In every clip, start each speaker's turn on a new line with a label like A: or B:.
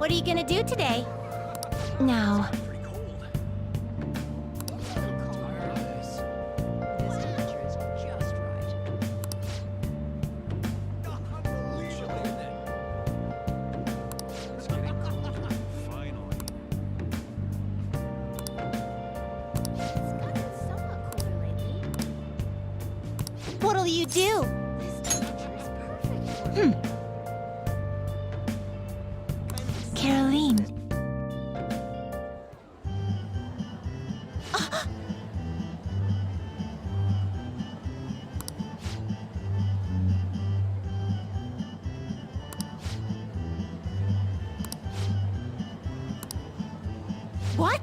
A: What are you gonna do today? Now. What'll you do? Caroline. What?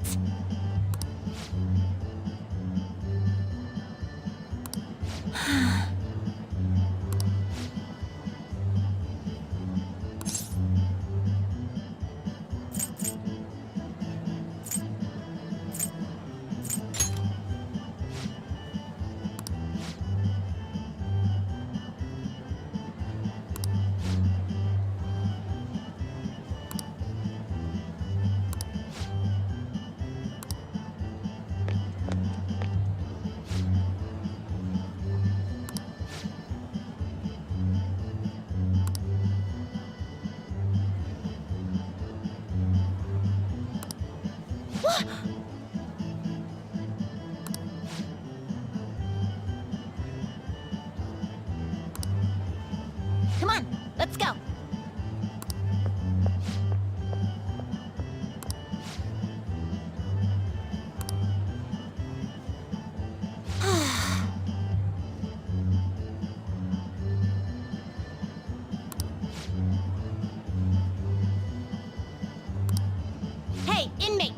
A: Come on, let's go. Hey, inmate!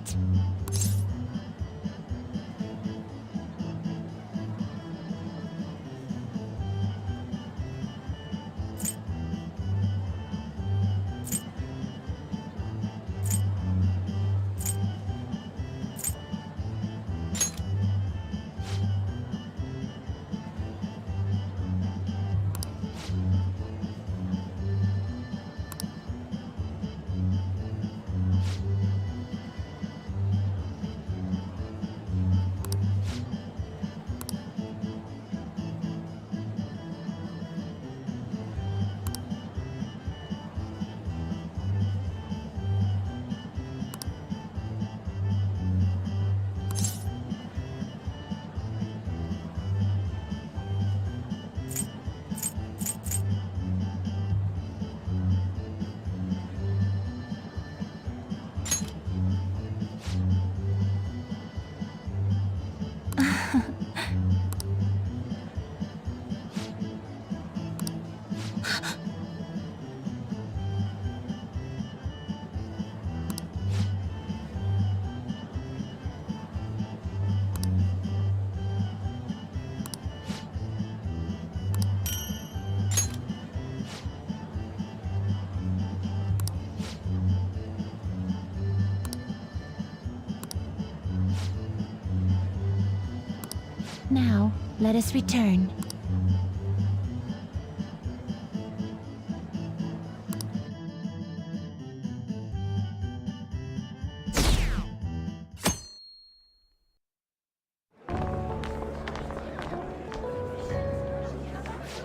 A: Now, let us return.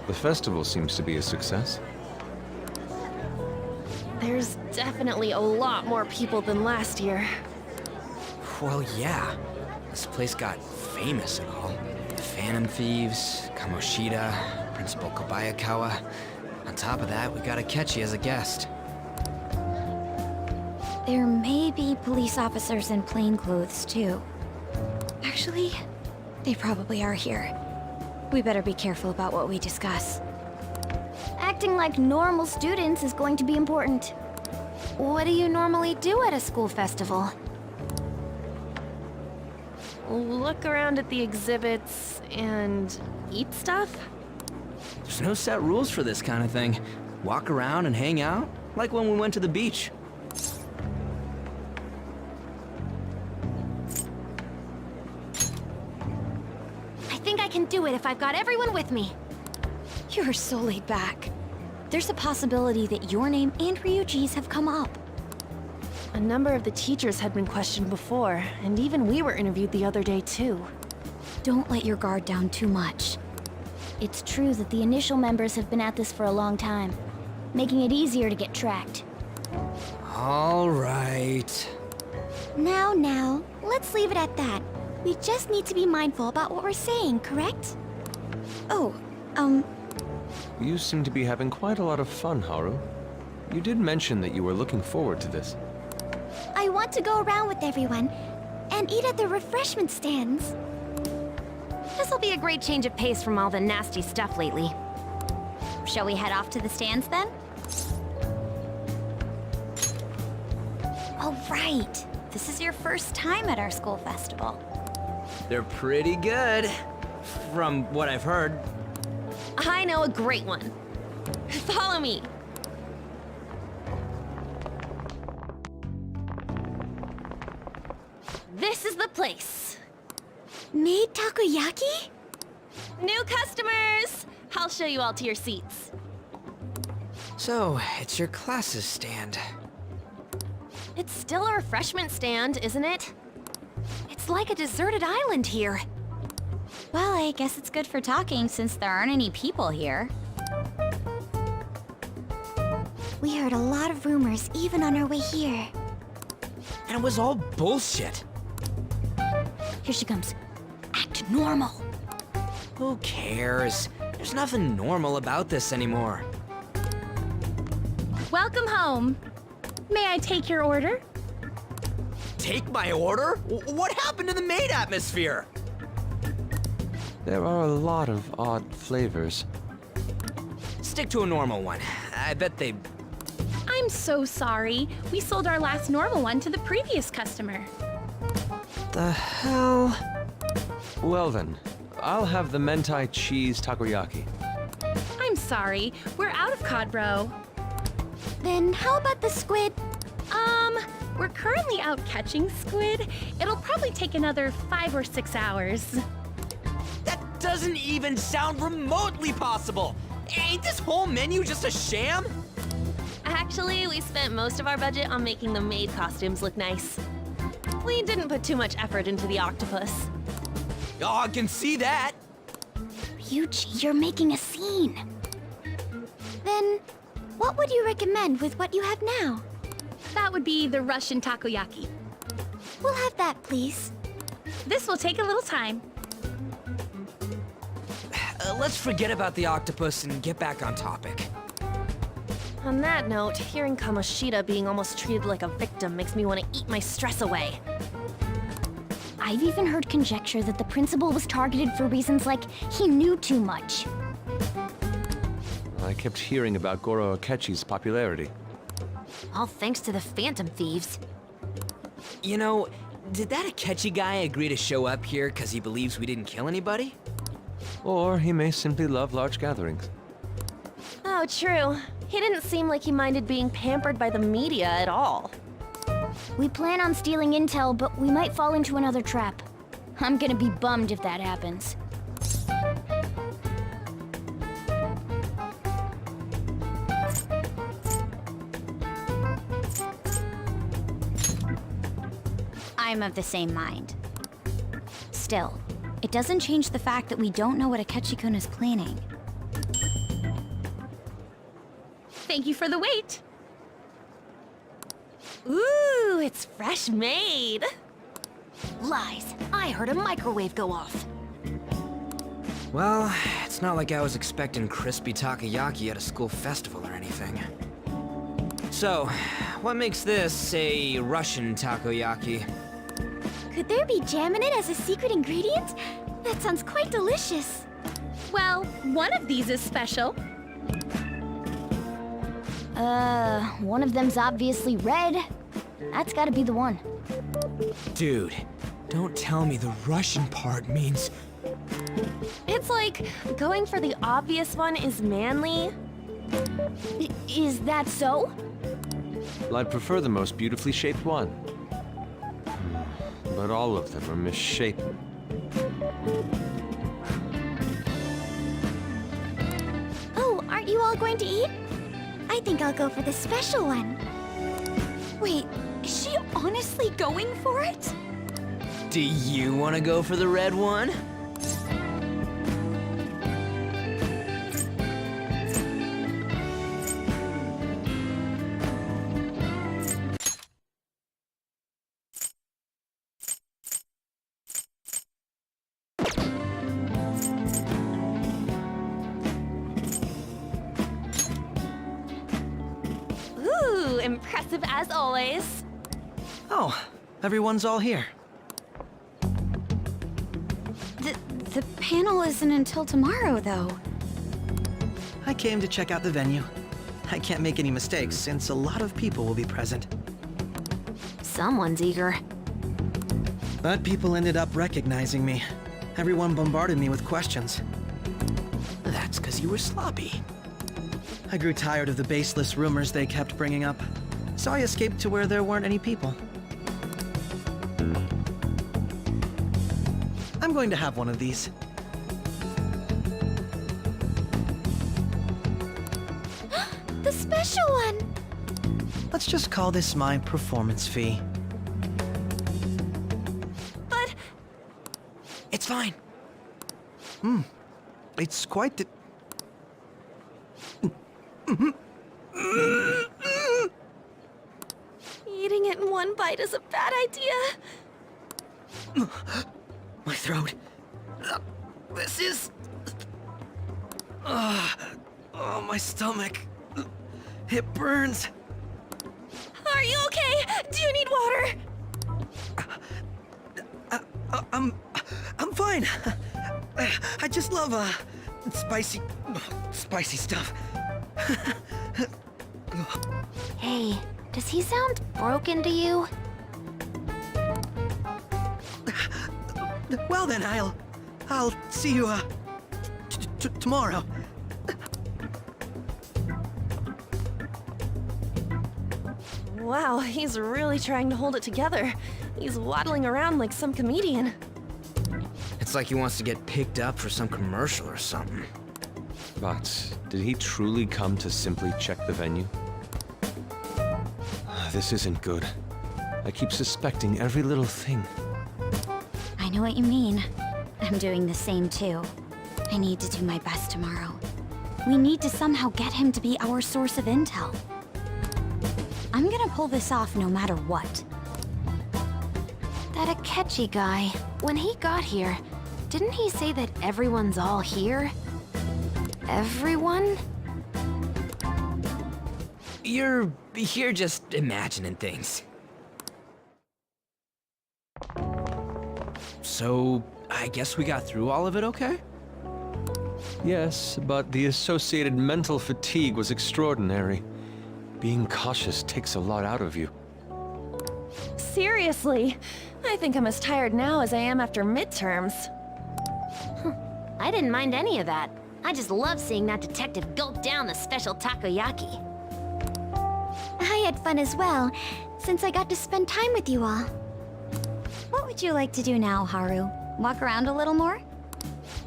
B: The festival seems to be a success.
C: There's definitely a lot more people than last year.
D: Well, yeah. This place got famous and all. The Phantom Thieves, Kamoshida, Principal Kobayakawa. On top of that, we got Akechi as a guest.
A: There may be police officers in plain clothes, too. Actually, they probably are here. We better be careful about what we discuss. Acting like normal students is going to be important. What do you normally do at a school festival?
C: Look around at the exhibits and eat stuff?
D: There's no set rules for this kind of thing. Walk around and hang out, like when we went to the beach.
A: I think I can do it if I've got everyone with me. You're so laid back. There's a possibility that your name and Ryuji's have come up.
C: A number of the teachers had been questioned before, and even we were interviewed the other day too.
A: Don't let your guard down too much.
E: It's true that the initial members have been at this for a long time, making it easier to get tracked.
D: All right.
E: Now, let's leave it at that. We just need to be mindful about what we're saying, correct?
A: Oh,
B: You seem to be having quite a lot of fun, Haru. You did mention that you were looking forward to this.
E: I want to go around with everyone and eat at the refreshment stands.
A: this'll be a great change of pace from all the nasty stuff lately. Shall we head off to the stands then? Oh, right. This is your first time at our school festival.
D: They're pretty good, from what I've heard.
C: I know a great one. Follow me. This is the place.
E: Made takoyaki?
C: New customers! I'll show you all to your seats.
D: So, it's your class's stand.
C: It's still a refreshment stand, isn't it?
A: It's like a deserted island here. Well, I guess it's good for talking since there aren't any people here.
E: We heard a lot of rumors even on our way here.
D: And it was all bullshit.
E: Here she comes. Act normal.
D: Who cares? There's nothing normal about this anymore.
F: Welcome home. May I take your order?
D: Take my order? What happened to the maid atmosphere?
B: There are a lot of odd flavors.
D: Stick to a normal one. I bet they...
F: I'm so sorry. We sold our last normal one to the previous customer.
D: The hell?
B: Well then, I'll have the mentai cheese takoyaki.
F: I'm sorry. We're out of cod bro.
E: Then how about the squid?
F: We're currently out catching squid. It'll probably take another 5 or 6 hours.
D: That doesn't even sound remotely possible! Ain't this whole menu just a sham?
C: Actually, we spent most of our budget on making the maid costumes look nice. We didn't put too much effort into the octopus.
D: Oh, I can see that!
E: Ryuji, you're making a scene. Then, what would you recommend with what you have now?
F: That would be the Russian takoyaki.
E: We'll have that, please.
F: This will take a little time.
D: Let's forget about the octopus and get back on topic.
C: On that note, hearing Kamoshida being almost treated like a victim makes me want to eat my stress away.
E: I've even heard conjecture that the principal was targeted for reasons like he knew too much.
B: I kept hearing about Goro Akechi's popularity.
A: All thanks to the Phantom Thieves.
D: You know, did that Akechi guy agree to show up here because he believes we didn't kill anybody?
B: Or he may simply love large gatherings.
C: Oh, true. He didn't seem like he minded being pampered by the media at all.
E: We plan on stealing intel, but we might fall into another trap. I'm gonna be bummed if that happens.
A: I'm of the same mind. Still, it doesn't change the fact that we don't know what Akechi-kun is planning.
F: Thank you for the wait.
C: Ooh, it's fresh made.
A: Lies. I heard a microwave go off.
D: Well, it's not like I was expecting crispy takoyaki at a school festival or anything. So, what makes this a Russian takoyaki?
E: Could there be jam in it as a secret ingredient? That sounds quite delicious.
F: Well, one of these is special.
E: One of them's obviously red. That's gotta be the one.
D: Dude, don't tell me the Russian part means...
C: It's like going for the obvious one is manly.
E: Is that so?
B: Well, I'd prefer the most beautifully shaped one. But all of them are misshapen.
E: Oh, aren't you all going to eat? I think I'll go for the special one. Wait,
A: Is she honestly going for it?
D: Do you want to go for the red one?
C: Ooh, impressive as always.
G: Oh, everyone's all here.
A: The panel isn't until tomorrow, though.
G: I came to check out the venue. I can't make any mistakes since a lot of people will be present.
A: Someone's eager.
G: But people ended up recognizing me. Everyone bombarded me with questions.
D: That's because you were sloppy.
G: I grew tired of the baseless rumors they kept bringing up, so I escaped to where there weren't any people. I'm going to have one of these.
E: The special one!
G: Let's just call this my performance fee.
C: But
D: It's fine.
G: It's quite the...
C: eating it in one bite is a bad idea.
G: My throat. This is... oh, my stomach. It burns.
C: Are you okay? Do you need water?
G: I'm fine. I just love, spicy stuff.
E: Hey, does he sound broken to you?
G: Well then, I'll see you, tomorrow.
C: Wow, he's really trying to hold it together. He's waddling around like some comedian.
D: It's like he wants to get picked up for some commercial or something.
B: But did he truly come to simply check the venue? This isn't good. I keep suspecting every little thing.
A: I know what you mean. I'm doing the same too. I need to do my best tomorrow. We need to somehow get him to be our source of intel. I'm gonna pull this off no matter what.
E: That Akechi guy, when he got here, didn't he say that everyone's all here? Everyone?
D: You're just imagining things. So, I guess we got through all of it okay?
B: Yes, but the associated mental fatigue was extraordinary. Being cautious takes a lot out of you.
C: Seriously, I think I'm as tired now as I am after midterms.
E: I didn't mind any of that. I just love seeing that detective gulp down the special takoyaki. I had fun as well, since I got to spend time with you all.
A: What would you like to do now, Haru? Walk around a little more?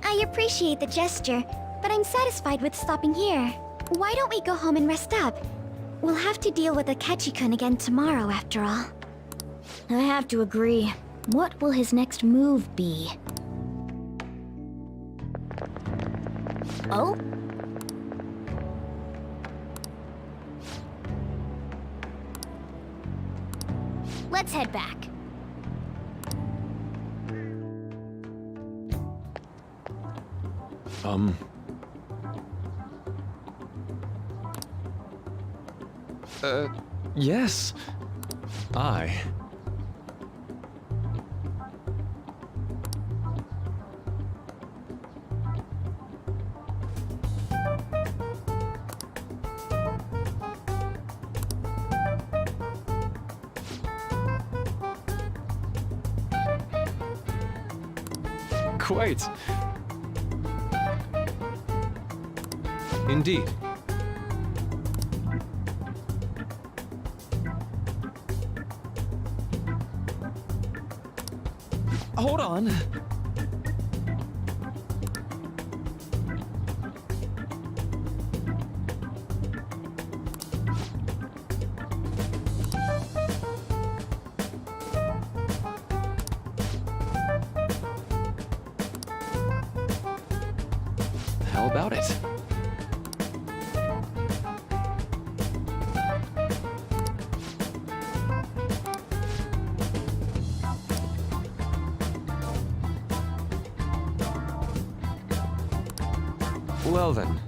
E: I appreciate the gesture, but I'm satisfied with stopping here. Why don't we go home and rest up? We'll have to deal with Akechi-kun again tomorrow, after all.
A: I have to agree.
E: What will his next move be? Oh? Let's head back.
B: Yes. Quite. Indeed. Hold on. How about it? Well then.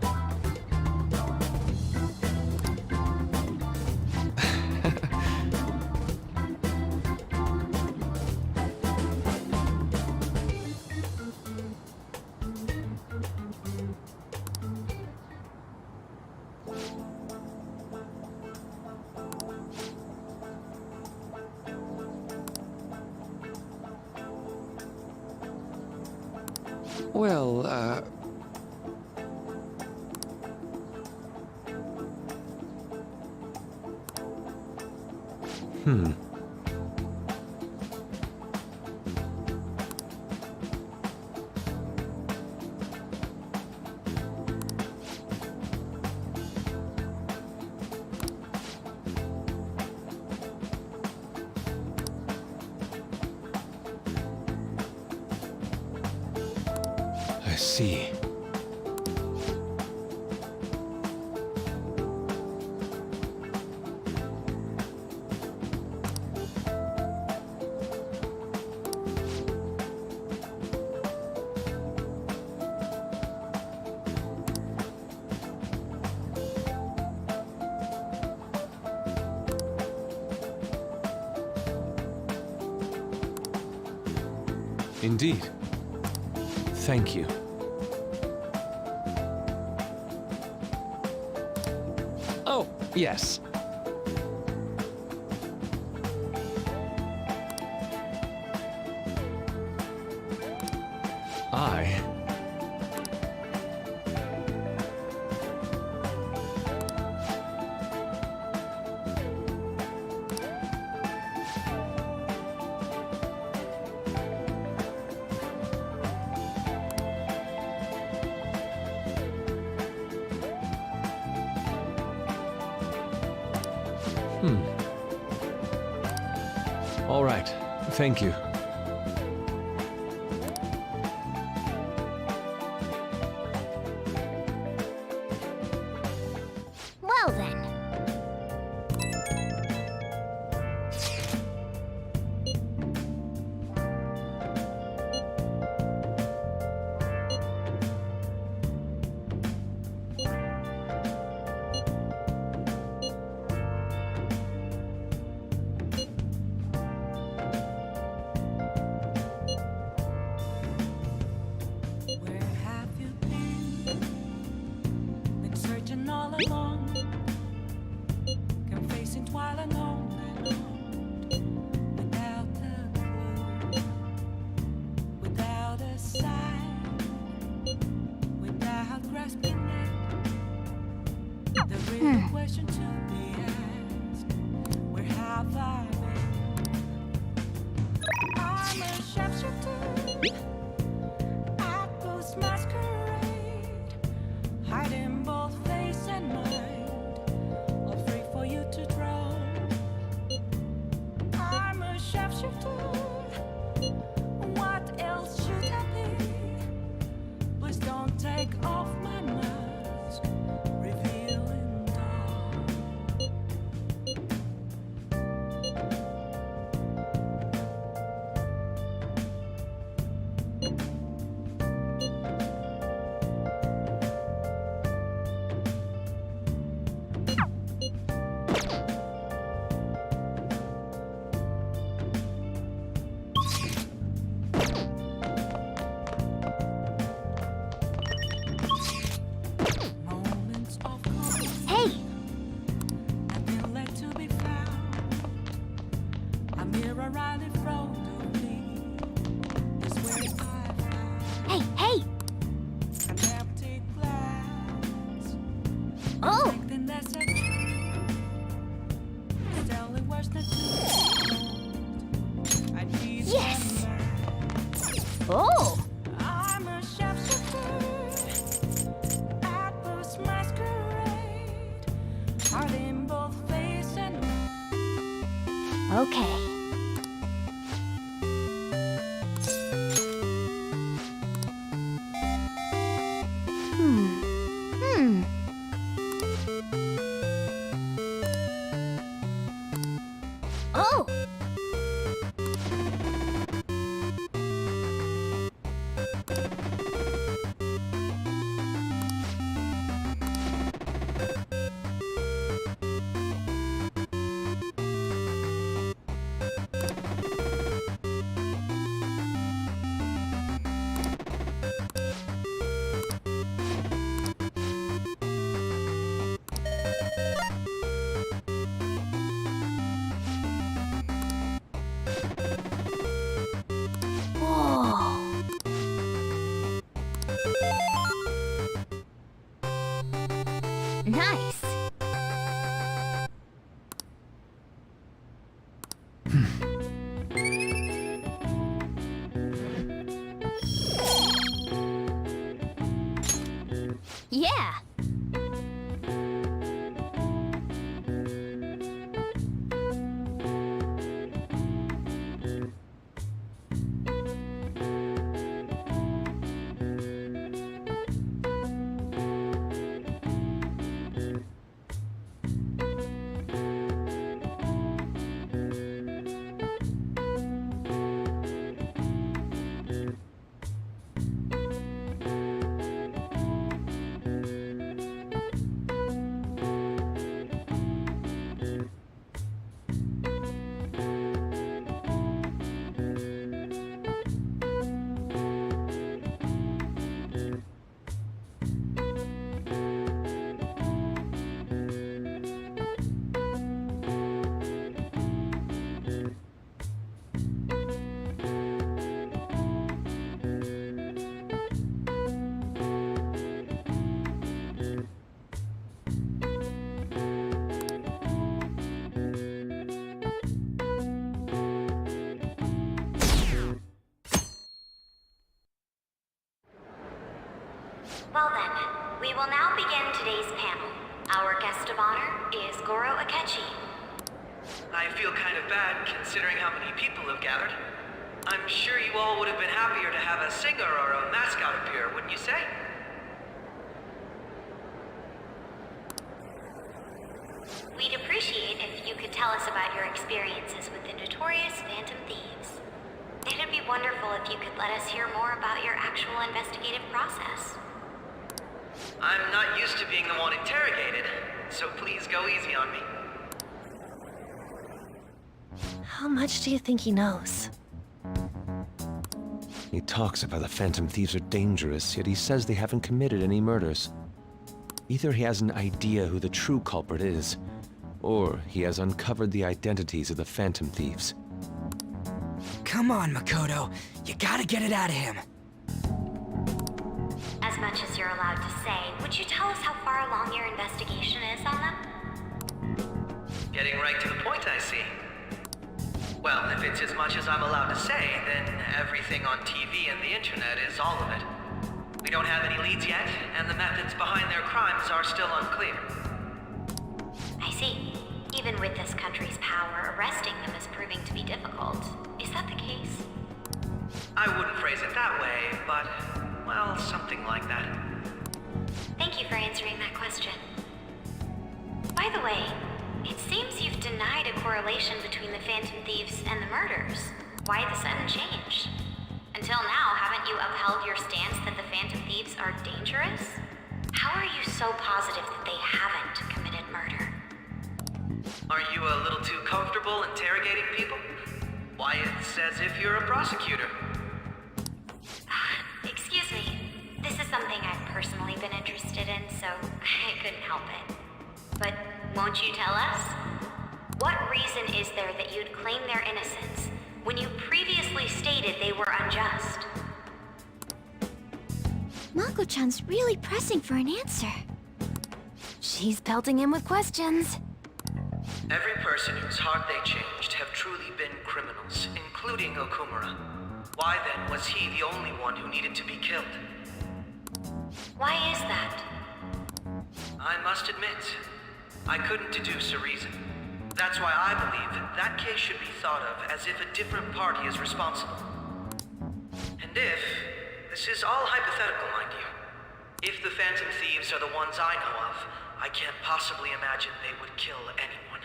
B: Well, I see. Indeed. Thank you. Oh, yes. I... All right. Thank you.
E: Well then.
H: Where have you been? Been searching all along, confessing while alone, without a clue, without a sign, without grasping it. The real question to be asked: where have I been? I'm a sharpshooter. Outpost masquerade, hiding both face and mind, all free for you to draw. I'm a sharpshooter. What else should I be? Please don't take off my mask, revealing dawn. Moments of calm,
E: Hey!
H: nothing left to be found. A mirror right in front of me is where I found
E: Hey, hey!
H: an empty glass.
E: Oh!
H: Reflecting that's a dream. Telling words not to I need
E: Yes!
H: one man.
E: Oh!
H: I'm a sharpshooter. Outpost masquerade. Heart in both face and
E: Okay. Hmm. Yeah.
A: Well then, we will now begin today's panel. Our guest of honor is Goro Akechi.
G: I feel kind of bad considering how many people have gathered. I'm sure you all would have been happier to have a singer or a mascot appear, wouldn't you say?
A: We'd appreciate if you could tell us about your experiences with the notorious Phantom Thieves. It'd be wonderful if you could let us hear more about your actual investigative process.
G: I'm not used to being the one interrogated, so please go easy on me.
C: How much do you think he knows?
B: He talks about the Phantom Thieves are dangerous, yet he says they haven't committed any murders. Either he has an idea who the true culprit is, or he has uncovered the identities of the Phantom Thieves.
D: Come on, Makoto. You gotta get it out of him.
A: As much as you're allowed to say, would you tell us how far along your investigation is on them?
G: Getting right to the point, I see. Well, if it's as much as I'm allowed to say, then everything on TV and the internet is all of it. We don't have any leads yet, and the methods behind their crimes are still unclear.
A: I see. Even with this country's power, arresting them is proving to be difficult. Is that the case?
G: I wouldn't phrase it that way, but, well, something like that.
A: Thank you for answering that question. By the way, it seems you've denied a correlation between the Phantom Thieves and the murders. Why the sudden change? Until now, haven't you upheld your stance that the Phantom Thieves are dangerous? How are you so positive that they haven't committed murder?
G: Are you a little too comfortable interrogating people? Why, it's as if you're a prosecutor.
A: Excuse me. This is something I've personally been interested in, so I couldn't help it. But won't you tell us? What reason is there that you'd claim their innocence when you previously stated they were unjust?
E: Mako-chan's really pressing for an answer. She's pelting him with questions.
G: Every person whose heart they changed have truly been criminals, including Okumura. Why then was he the only one who needed to be killed?
A: Why is that?
G: I must admit, I couldn't deduce a reason. That's why I believe that case should be thought of as if a different party is responsible. And if, this is all hypothetical, mind you, if the Phantom Thieves are the ones I know of, I can't possibly imagine they would kill anyone.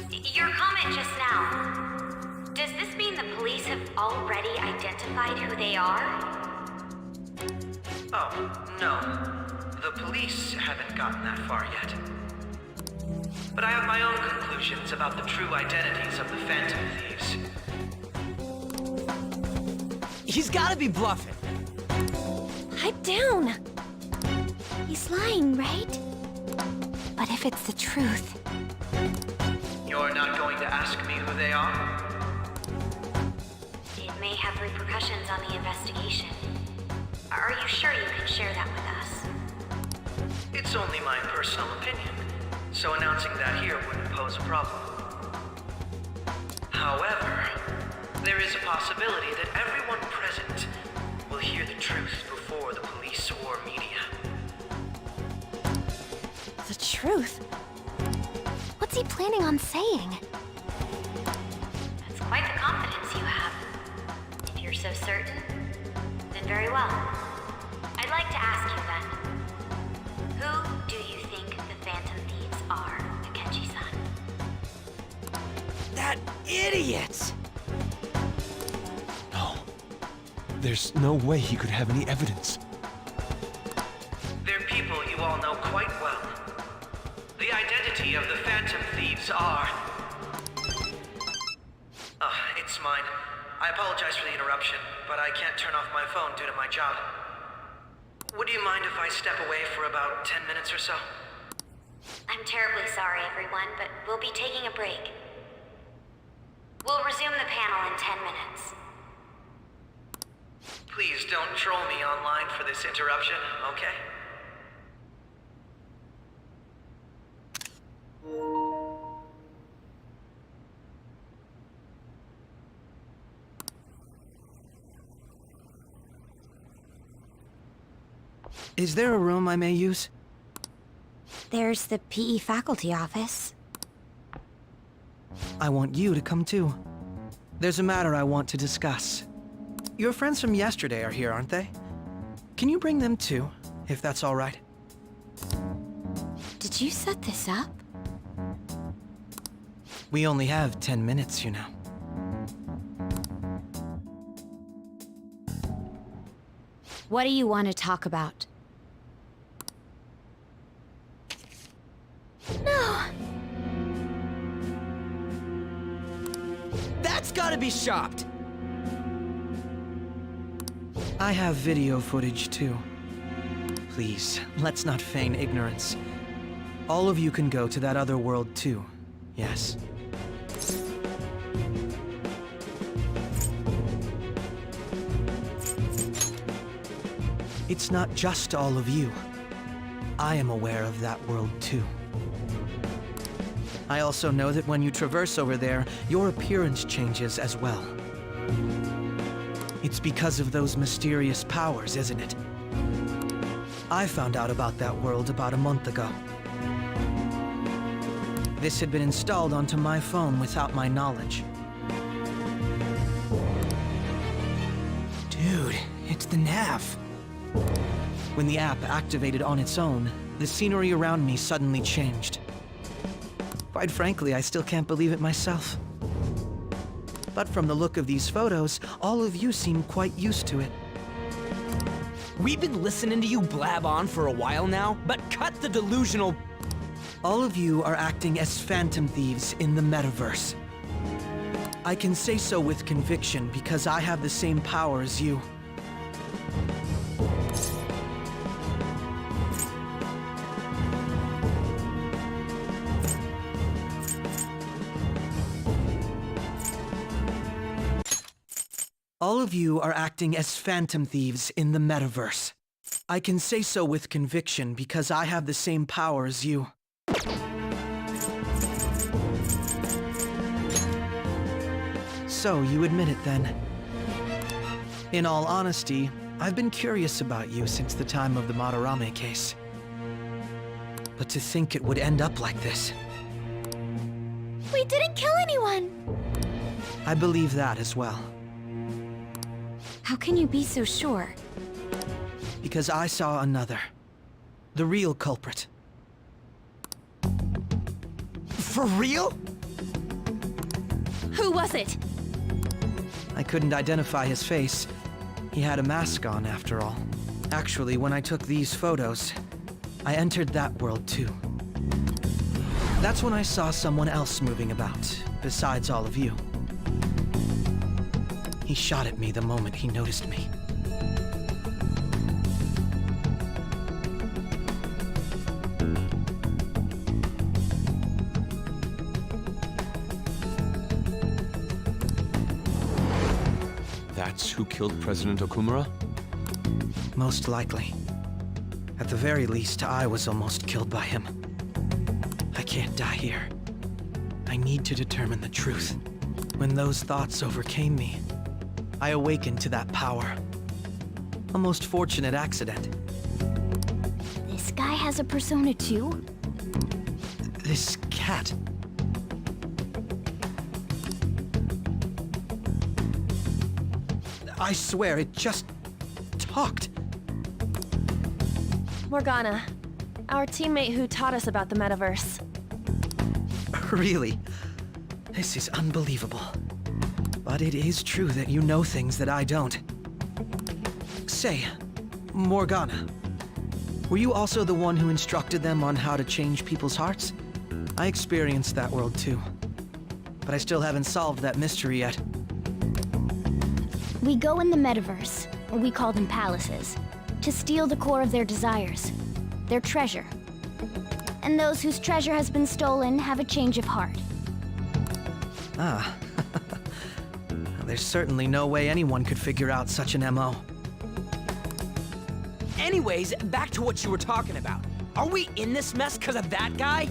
A: Your comment just now. Does this mean the police have already identified who they are?
G: Oh, no. The police haven't gotten that far yet. But I have my own conclusions about the true identities of the Phantom Thieves.
D: He's gotta be bluffing.
E: Pipe down. He's lying, right? But if it's the truth...
G: You're not going to ask me who they are?
A: It may have repercussions on the investigation. Are you sure you can share that with us?
G: It's only my personal opinion, so announcing that here wouldn't pose a problem. However, there is a possibility that everyone present will hear the truth before
A: truth.
E: What's he planning on saying? That's quite the confidence you have. If you're so certain, then very well. I'd like to ask you then, who do you think the Phantom Thieves are, Akechi-san?
D: That idiot!
B: No. There's no way he could have any evidence.
G: They're people you all know quite well. The identity of the Phantom Thieves are... it's mine. I apologize for the interruption, but I can't turn off my phone due to my job. Would you mind if I step away for about 10 minutes or so?
E: I'm terribly sorry, everyone, but we'll be taking a break. We'll resume the panel in 10 minutes.
G: Please don't troll me online for this interruption, okay?
D: Is there a room I may use?
A: There's the PE faculty office.
I: I want you to come too. There's a matter I want to discuss. Your friends from yesterday are here, aren't they? Can you bring them too, if that's all right?
A: Did you set this up?
I: We only have 10 minutes, you know.
A: What do you want to talk about?
D: That's gotta be shopped!
I: I have video footage too. Please, let's not feign ignorance. All of you can go to that other world too, yes? It's not just all of you. I am aware of that world too. I also know that when you traverse over there, your appearance changes as well. It's because of those mysterious powers, isn't it? I found out about that world about a month ago. This had been installed onto my phone without my knowledge.
D: Dude, it's the nav.
I: When the app activated on its own, the scenery around me suddenly changed. Quite frankly, I still can't believe it myself. But from the look of these photos, all of you seem quite used to it.
D: We've been listening to you blab on for a while now, but cut the delusional...
I: All of you are acting as Phantom Thieves in the metaverse. I can say so with conviction because I have the same power as you. All of you are acting as Phantom Thieves in the metaverse. I can say so with conviction because I have the same power as you. So, you admit it then. In all honesty, I've been curious about you since the time of the Madarame case. But to think it would end up like this.
E: We didn't kill anyone!
I: I believe that as well.
A: How can you be so sure?
I: Because I saw another. The real culprit.
D: For real?
F: Who was it?
I: I couldn't identify his face. He had a mask on, after all. Actually, when I took these photos, I entered that world too. That's when I saw someone else moving about, besides all of you. He shot at me the moment he noticed me.
B: That's who killed President Okumura?
I: Most likely. At the very least, I was almost killed by him. I can't die here. I need to determine the truth. When those thoughts overcame me, I awakened to that power. A most fortunate accident.
E: This guy has a persona too?
I: This cat. I swear, it just talked.
C: Morgana, our teammate who taught us about the metaverse.
I: Really? This is unbelievable. But it is true that you know things that I don't. Say, Morgana, were you also the one who instructed them on how to change people's hearts? I experienced that world too. But I still haven't solved that mystery yet.
E: We go in the metaverse, or we call them palaces, to steal the core of their desires, their treasure. And those whose treasure has been stolen have a change of heart.
I: Ah. There's certainly no way anyone could figure out such an MO.
J: Anyways, back to what you were talking about. Are we in this mess because of that guy?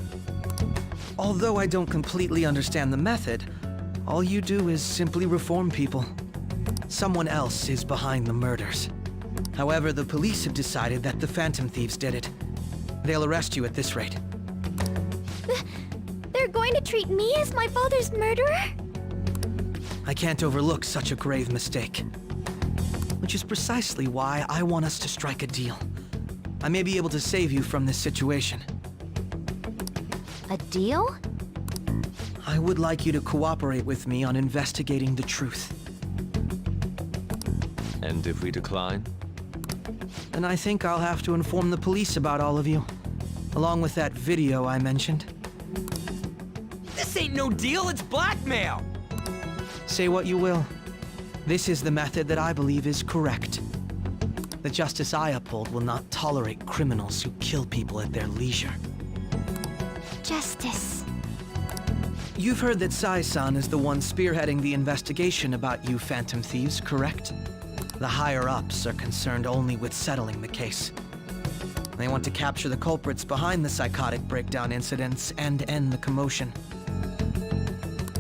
I: Although I don't completely understand the method, all you do is simply reform people. Someone else is behind the murders. However, the police have decided that the Phantom Thieves did it. They'll arrest you at this rate.
E: They're going to treat me as my father's murderer?
I: I can't overlook such a grave mistake. Which is precisely why I want us to strike a deal. I may be able to save you from this situation.
E: A deal?
I: I would like you to cooperate with me on investigating the truth.
B: And if we decline?
I: Then I think I'll have to inform the police about all of you. Along with that video I mentioned.
J: This ain't no deal, it's blackmail!
I: Say what you will. This is the method that I believe is correct. The justice I uphold will not tolerate criminals who kill people at their leisure.
E: Justice.
I: You've heard that Sai-san is the one spearheading the investigation about you Phantom Thieves, correct? The higher-ups are concerned only with settling the case. They want to capture the culprits behind the psychotic breakdown incidents and end the commotion.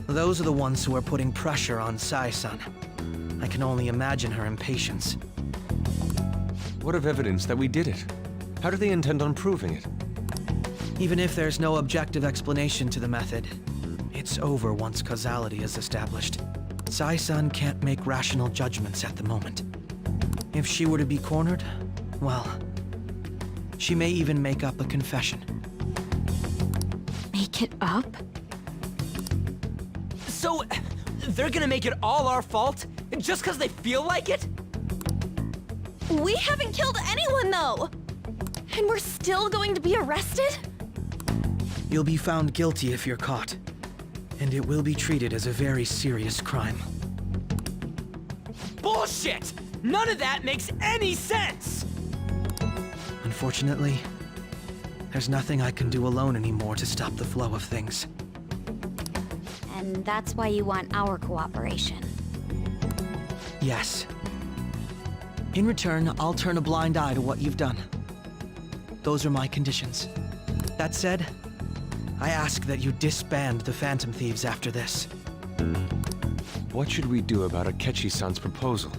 I: Those are the ones who are putting pressure on Sai-san. I can only imagine her impatience.
B: What of evidence that we did it? How do they intend on proving it?
I: Even if there's no objective explanation to the method, it's over once causality is established. Sai-san can't make rational judgments at the moment. If she were to be cornered, well, she may even make up a confession.
A: Make it up?
J: So, they're gonna make it all our fault? Just because they feel like it?
C: We haven't killed anyone, though! And we're still going to be arrested?
I: You'll be found guilty if you're caught, and it will be treated as a very serious crime.
J: Bullshit! None of that makes any sense!
I: Unfortunately, there's nothing I can do alone anymore to stop the flow of things.
A: And that's why you want our cooperation.
I: Yes. In return, I'll turn a blind eye to what you've done. Those are my conditions. That said, I ask that you disband the Phantom Thieves after this.
B: What should we do about Akechi-san's proposal?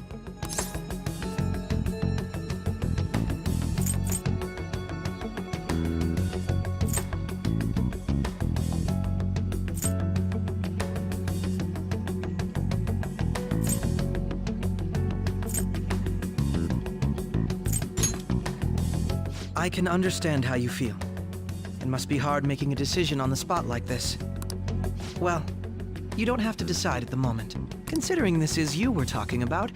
I: I can understand how you feel. It must be hard making a decision on the spot like this. Well, you don't have to decide at the moment. Considering this is you we're talking about,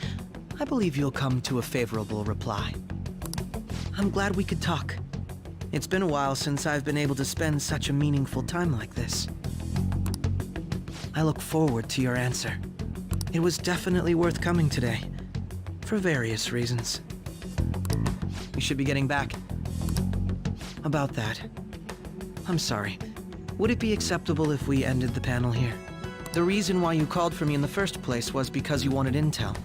I: I believe you'll come to a favorable reply. I'm glad we could talk. It's been a while since I've been able to spend such a meaningful time like this. I look forward to your answer. It was definitely worth coming today, for various reasons. We should be getting back. About that, I'm sorry. Would it be acceptable if we ended the panel here? The reason why you called for me in the first place was because you wanted intel,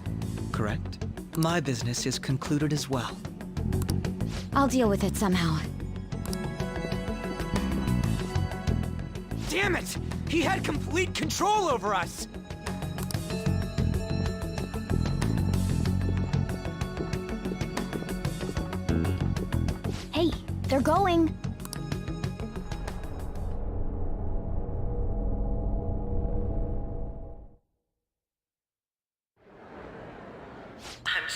I: correct? My business is concluded as well.
A: I'll deal with it somehow.
J: Damn it! He had complete control over us!
E: Hey, they're going.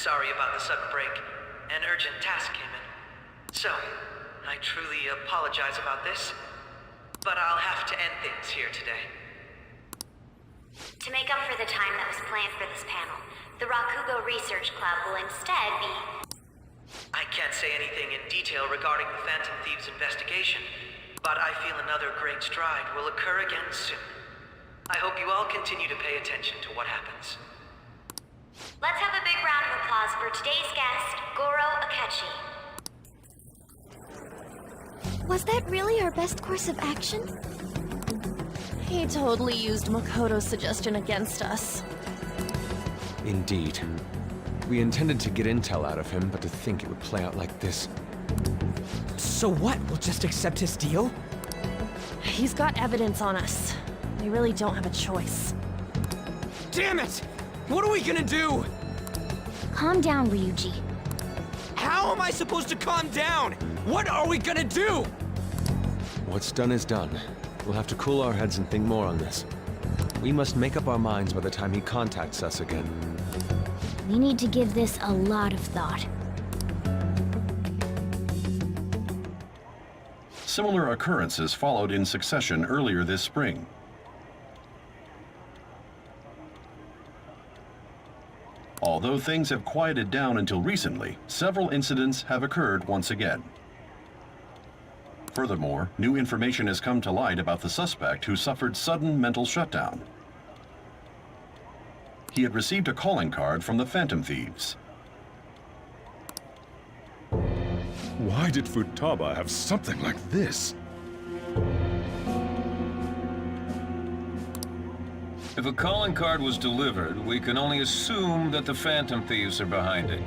G: sorry about the sudden break. An urgent task came in. So, I truly apologize about this, but I'll have to end things here today.
E: To make up for the time that was planned for this panel, the Rakugo Research Club will instead be...
G: I can't say anything in detail regarding the Phantom Thieves investigation, but I feel another great stride will occur again soon. I hope you all continue to pay attention to what happens.
E: Let's have a big round of applause for today's guest, Goro Akechi.
A: Was that really our best course of action?
C: He totally used Makoto's suggestion against us.
B: Indeed. We intended to get intel out of him, but to think it would play out like this.
J: So what? We'll just accept his deal?
C: He's got evidence on us. We really don't have a choice.
J: Damn it! What are we gonna do?
A: Calm down, Ryuji.
J: How am I supposed to calm down? What are we gonna do?
B: What's done is done. We'll have to cool our heads and think more on this. We must make up our minds by the time he contacts us again.
A: We need to give this a lot of thought.
K: Similar occurrences followed in succession earlier this spring. Although things have quieted down until recently, several incidents have occurred once again. Furthermore, new information has come to light about the suspect who suffered sudden mental shutdown. He had received a calling card from the Phantom Thieves.
L: Why did Futaba have something like this?
M: If a calling card was delivered, we can only assume that the Phantom Thieves are behind it.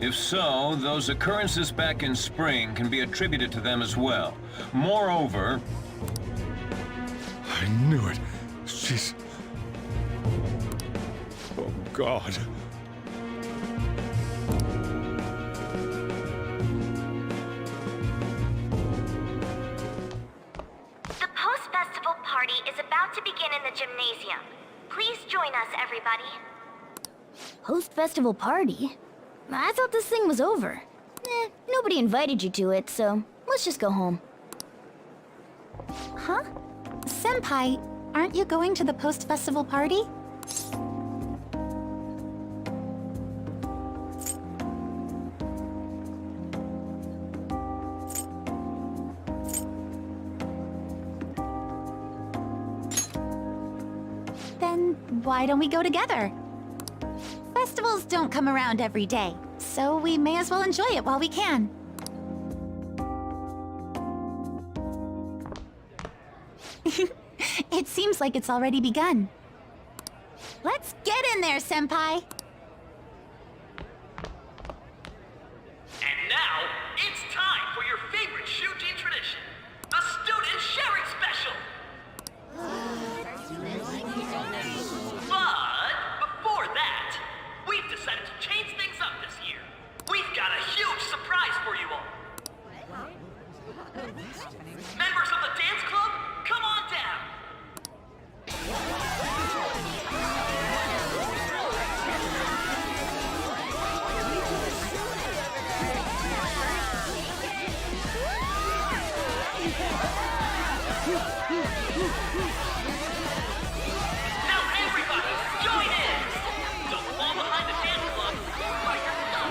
M: If so, those occurrences back in spring can be attributed to them as well. Moreover...
L: I knew it. She's... Oh, God.
E: The post-festival party is about to begin in the gymnasium. Please join us, everybody.
A: Post-festival party? I thought this thing was over. Nobody invited you to it, so let's just go home.
N: Huh? Senpai, aren't you going to the post-festival party? Then why don't we go together? Festivals don't come around every day, so we may as well enjoy it while we can. It seems like it's already begun. Let's get in there, Senpai!
G: And now, it's time for your favorite Shuji tradition, the Student Sharing Special! But before that, we've decided to change things up this year. We've got a huge surprise for you all. Members of the dance club, come on down. Now everybody, join in! Don't fall behind the dance club. Fight your stuff.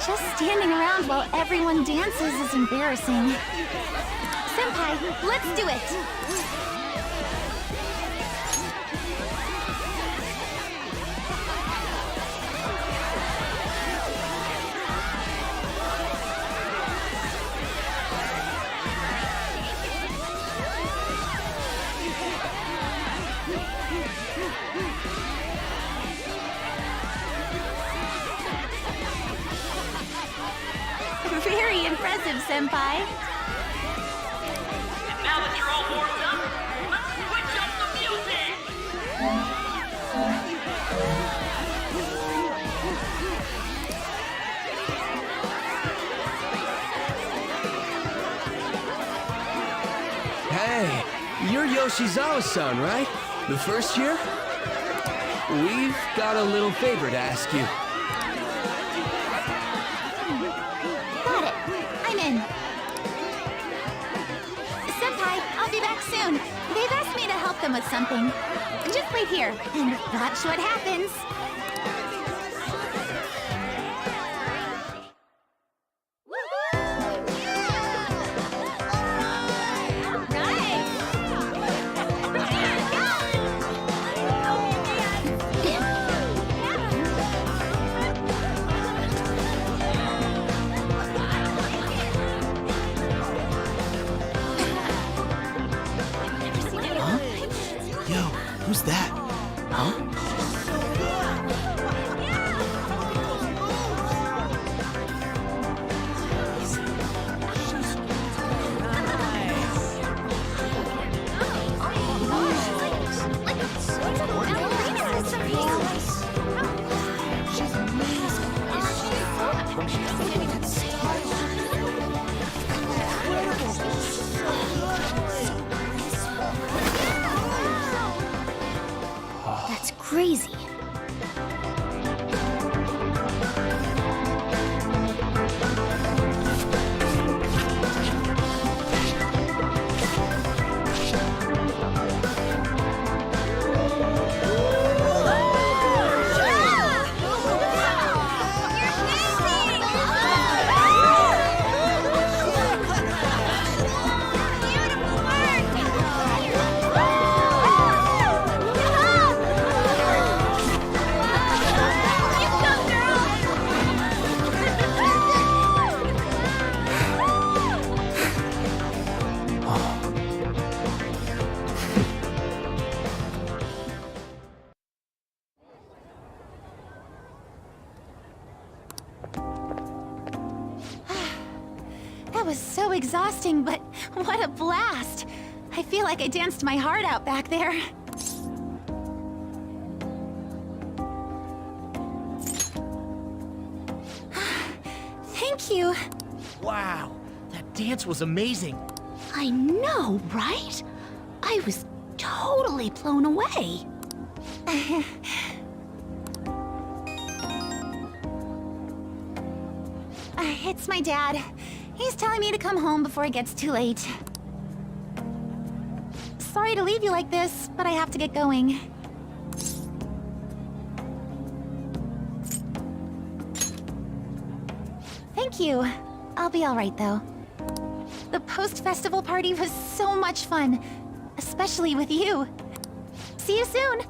N: Just standing around while everyone dances is embarrassing. Senpai, let's do it! Very impressive, Senpai.
G: And now that you're all warmed up, let's switch up the music!
I: You're Yoshizawa-san, right? The first year? We've got a little favor to ask you.
N: Got it. I'm in. Senpai, I'll be back soon. They've asked me to help them with something. Just wait here and watch what happens.
I: Yo, who's that? Huh?
E: That's crazy.
N: That was so exhausting, but what a blast! I feel like I danced my heart out back there. Thank you.
J: Wow, that dance was amazing.
E: I know, right? I was totally blown away.
N: It's my dad. He's telling me to come home before it gets too late. Sorry to leave you like this, but I have to get going. Thank you. I'll be all right, though. The post-festival party was so much fun, especially with you. See you soon!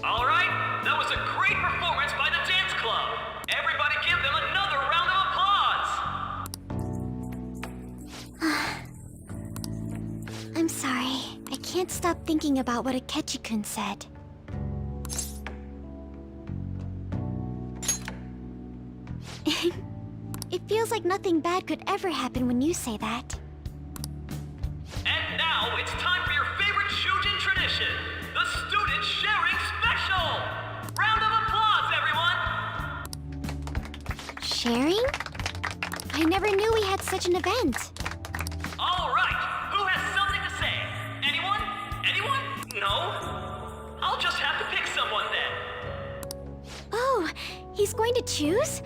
G: All right, that was a great performance by the dance club. Everybody give them another round of applause.
A: I'm sorry. I can't stop thinking about what Akechi-kun said. It feels like nothing bad could ever happen when you say that.
G: And now it's time for your favorite Shujin tradition, the Student Sharing Special! Round of applause, everyone!
A: Sharing? I never knew we had such an event.
G: All right, who has something to say? Anyone? Anyone? No? I'll just have to pick someone then.
A: Oh, he's going to choose?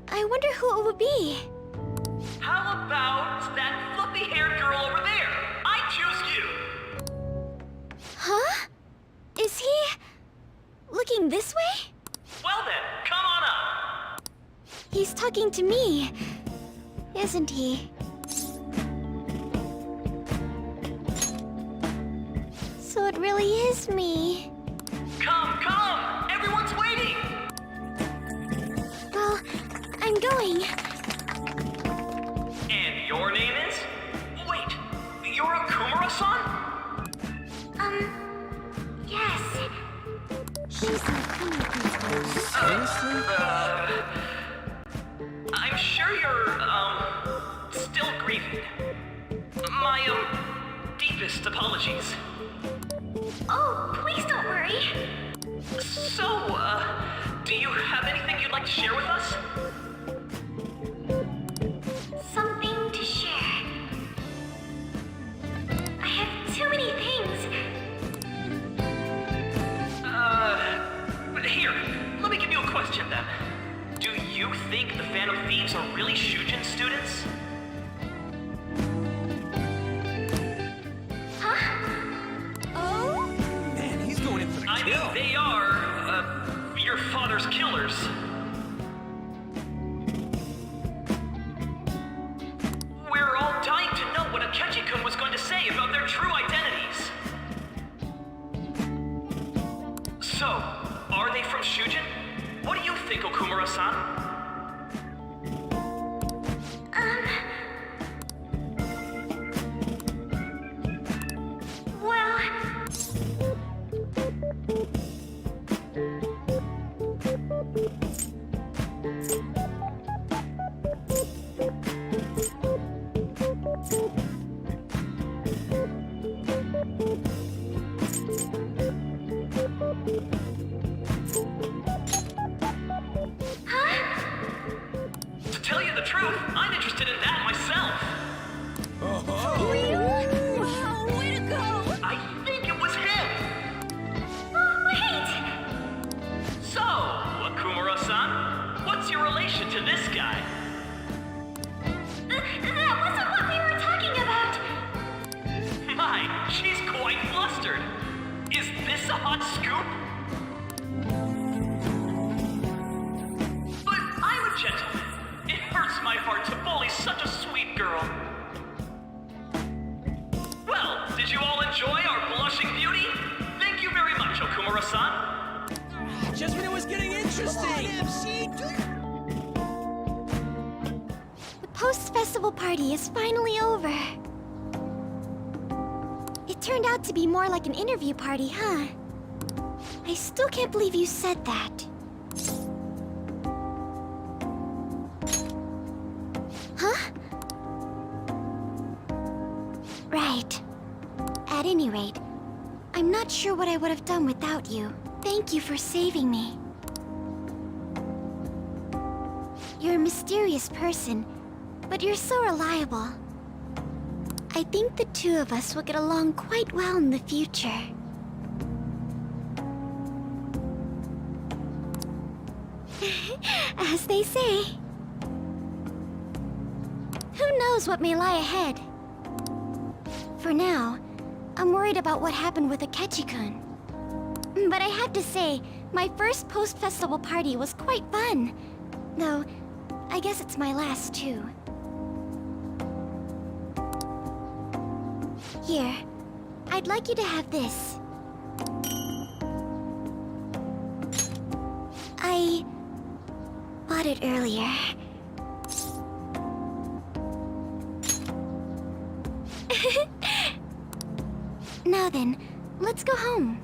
A: I wonder who it would be.
G: How about that fluffy-haired girl over there? I choose you!
A: Huh? Is he... looking this way?
G: Well then, come on up!
A: He's talking to me, isn't he? So it really is me.
G: Come, come! Everyone's waiting!
A: Well, I'm going.
G: And your name is? Wait, you're Okumura-san?
A: Yes. She's
G: I'm sure you're, still grieving. My, deepest apologies.
A: Oh, please don't worry.
G: So, do you have anything you'd like to share with us?
A: Something to share. I have too many things.
G: Here, let me give you a question then. Do you think the Phantom Thieves are really Shujin students?
J: Man, he's going in for the
G: I
J: kill.
G: mean, they are, your father's killers. We're all dying to know what Akechi-kun was going to say about their true identities. So, are they from Shujin? What do you think, Okumura-san?
A: Well...
G: To tell you the truth, I'm interested in that myself.
A: Wow, way to go!
G: I think it was him.
A: Wait!
G: So, Okumura-san, what's your relation to this guy?
A: That wasn't what we were talking about!
G: My, she's quite flustered. Is this a hot scoop? But I'm a gentleman. It hurts my heart to bully such a sweet girl. Well, did you all enjoy our blushing beauty? Thank you very much, Okumura-san.
J: Just when it was getting interesting.
A: The post-festival party is finally over. It turned out to be more like an interview party, huh? I still can't believe you said that. Huh? Right. At any rate, I'm not sure what I would have done without you. Thank you for saving me. You're a mysterious person, but you're so reliable. I think the two of us will get along quite well in the future. As they say. Who knows what may lie ahead? For now, I'm worried about what happened with Akechi-kun. But I have to say, my first post-festival party was quite fun. Though, I guess it's my last too. Here, I'd like you to have this. I bought it earlier. Now then, let's go home.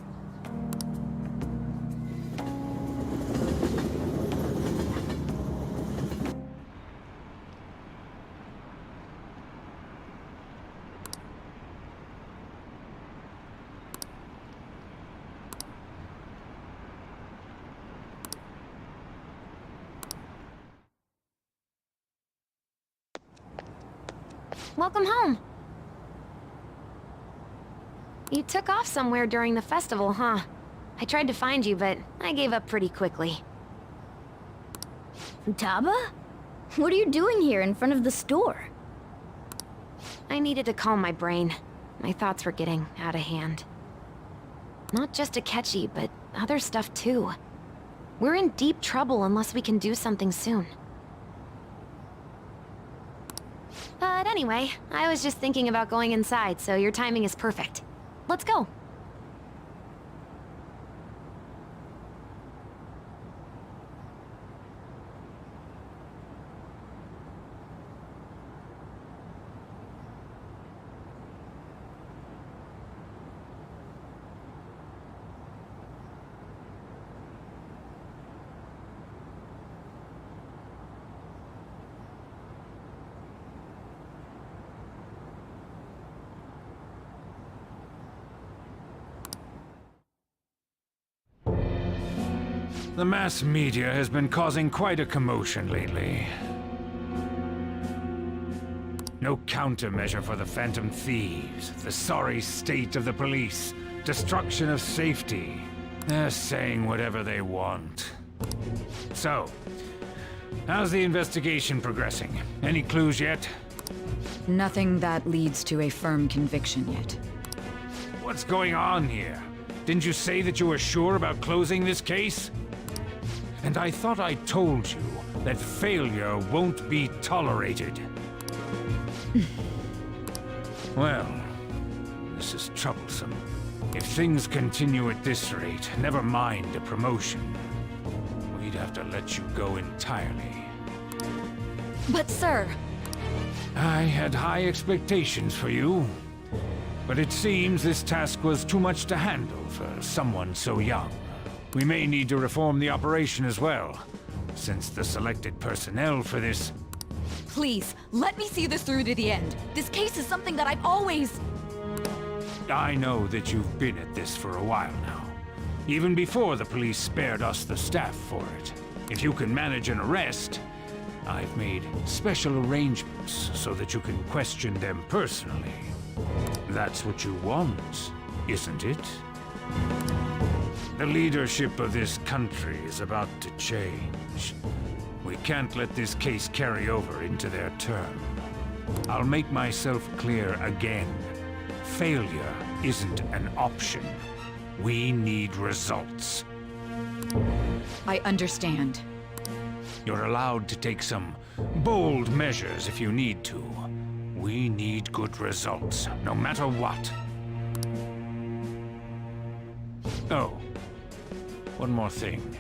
E: Welcome home. You took off somewhere during the festival, huh? I tried to find you, but I gave up pretty quickly.
A: Taba? What are you doing here in front of the store?
E: I needed to calm my brain. My thoughts were getting out of hand. Not just Akechi, but other stuff too. We're in deep trouble unless we can do something soon. But anyway, I was just thinking about going inside, so your timing is perfect. Let's go.
O: The mass media has been causing quite a commotion lately. No countermeasure for the Phantom Thieves, the sorry state of the police, destruction of safety. They're saying whatever they want. So, how's the investigation progressing? Any clues yet?
P: Nothing that leads to a firm conviction yet.
O: What's going on here? Didn't you say that you were sure about closing this case? And I thought I told you that failure won't be tolerated. Well, this is troublesome. If things continue at this rate, never mind a promotion. We'd have to let you go entirely.
P: But sir...
O: I had high expectations for you. But it seems this task was too much to handle for someone so young. We may need to reform the operation as well, since the selected personnel for this...
P: Please, let me see this through to the end. This case is something that I've always...
O: I know that you've been at this for a while now. Even before the police spared us the staff for it. If you can manage an arrest, I've made special arrangements so that you can question them personally. That's what you want, isn't it? The leadership of this country is about to change. We can't let this case carry over into their term. I'll make myself clear again. Failure isn't an option. We need results.
P: I understand.
O: You're allowed to take some bold measures if you need to. We need good results, no matter what. Oh. One more thing.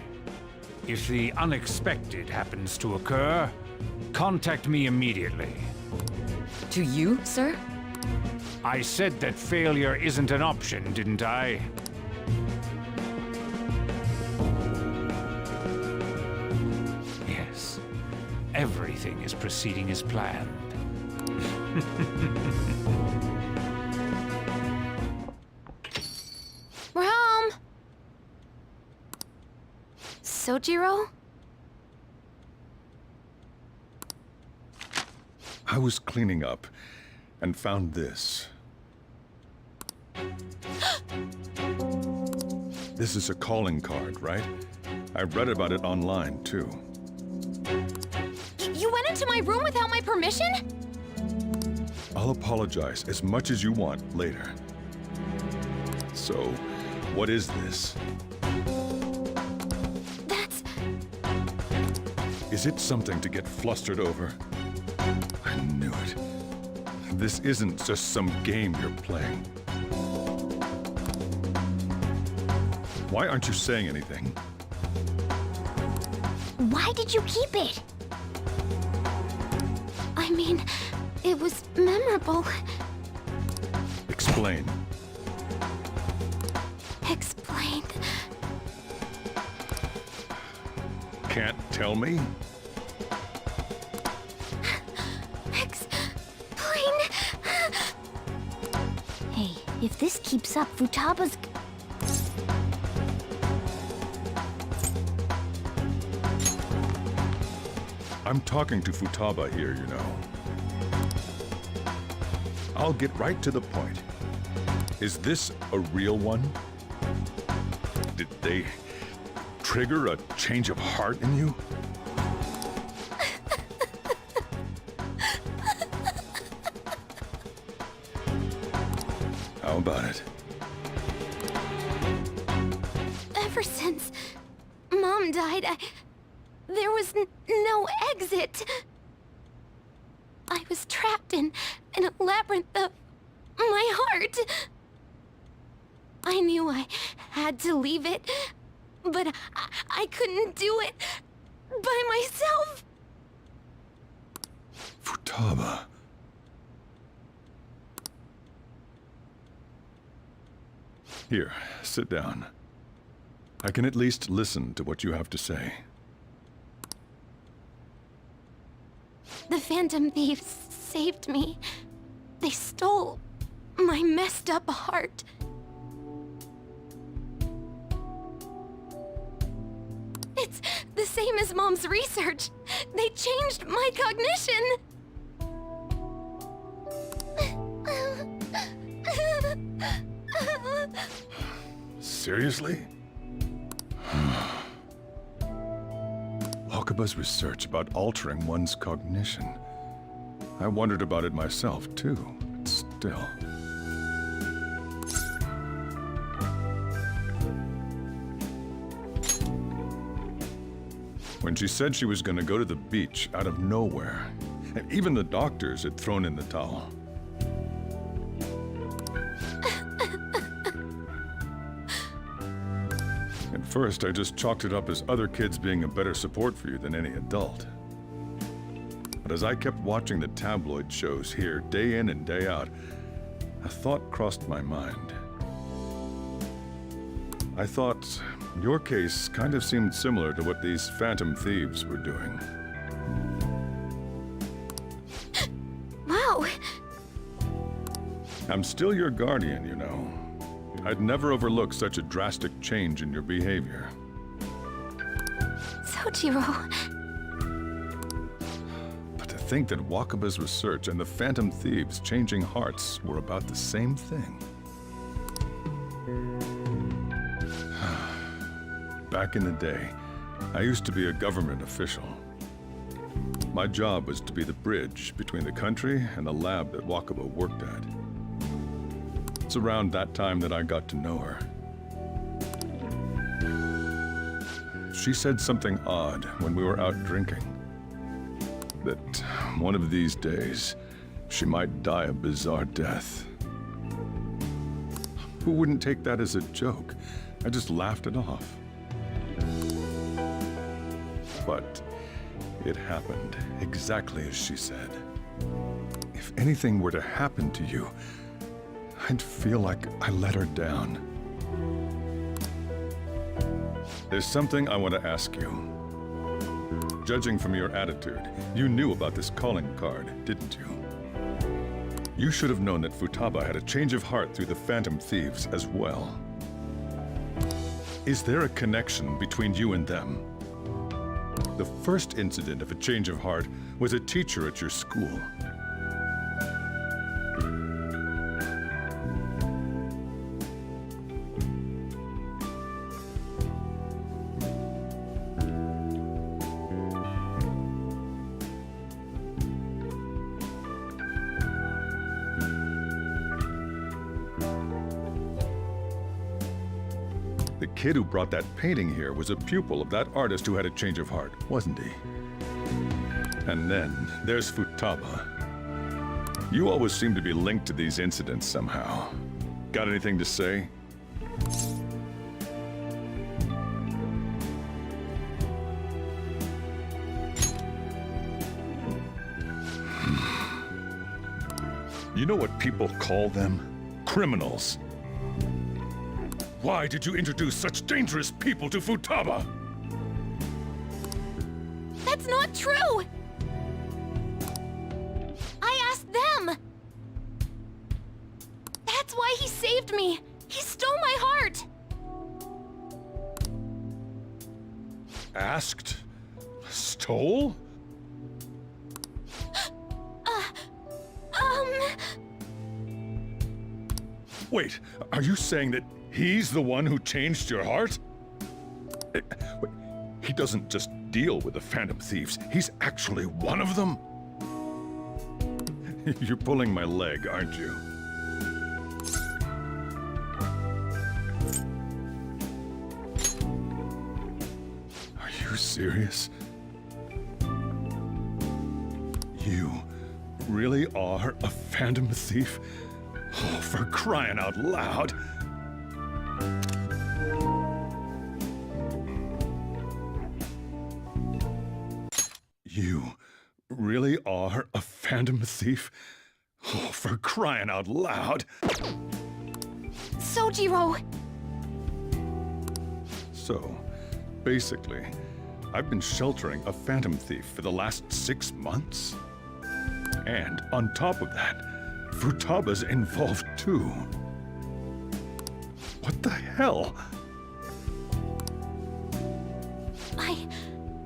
O: If the unexpected happens to occur, contact me immediately.
P: To you, sir?
O: I said that failure isn't an option, didn't I? Yes. Everything is proceeding as planned.
E: We're home! Sojiro?
L: I was cleaning up and found this. This is a calling card, right? I read about it online, too.
E: You went into my room without my permission?
L: I'll apologize as much as you want later. So, what is this? Is it something to get flustered over? I knew it. This isn't just some game you're playing. Why aren't you saying anything?
E: Why did you keep it? I mean, it was memorable.
L: Explain.
E: Explain.
L: Can't tell me?
E: Hey, if this keeps up, Futaba's...
L: I'm talking to Futaba here, you know. I'll get right to the point. Is this a real one? Did they trigger a change of heart in you? How about it?
E: Ever since Mom died, there was no exit. I was trapped in a labyrinth of my heart. I knew I had to leave it, but I couldn't do it by myself.
L: Futaba. Here, sit down. I can at least listen to what you have to say.
E: The Phantom Thieves saved me. They stole my messed up heart. It's the same as Mom's research. They changed my cognition.
L: Seriously? Wakaba's research about altering one's cognition. I wondered about it myself, too, but still. When she said she was going to go to the beach out of nowhere, and even the doctors had thrown in the towel. At first, I just chalked it up as other kids being a better support for you than any adult. But as I kept watching the tabloid shows here, day in and day out, a thought crossed my mind. I thought your case kind of seemed similar to what these Phantom Thieves were doing.
E: Wow.
L: I'm still your guardian, you know. I'd never overlook such a drastic change in your behavior.
E: Sojiro.
L: But to think that Wakaba's research and the Phantom Thieves changing hearts were about the same thing. Back in the day, I used to be a government official. My job was to be the bridge between the country and the lab that Wakaba worked at. It's around that time that I got to know her. She said something odd when we were out drinking. That one of these days, she might die a bizarre death. Who wouldn't take that as a joke? I just laughed it off. But it happened exactly as she said. If anything were to happen to you, I'd feel like I let her down. There's something I want to ask you. Judging from your attitude, you knew about this calling card, didn't you? You should have known that Futaba had a change of heart through the Phantom Thieves as well. Is there a connection between you and them? The first incident of a change of heart was a teacher at your school. The kid who brought that painting here was a pupil of that artist who had a change of heart, wasn't he? And then there's Futaba. You always seem to be linked to these incidents somehow. Got anything to say? You know what people call them? Criminals. Why did you introduce such dangerous people to Futaba?
E: That's not true! I asked them! That's why he saved me! He stole my heart!
L: Asked? Stole? Wait, are you saying that he's the one who changed your heart? He doesn't just deal with the Phantom Thieves, he's actually one of them? You're pulling my leg, aren't you? Are you serious? You really are a phantom thief? Oh, for crying out loud! You really are a phantom thief? Oh, for crying out loud!
N: Sojiro!
L: So, basically, I've been sheltering a phantom thief for the last 6 months. And on top of that, Futaba's involved too. What the hell?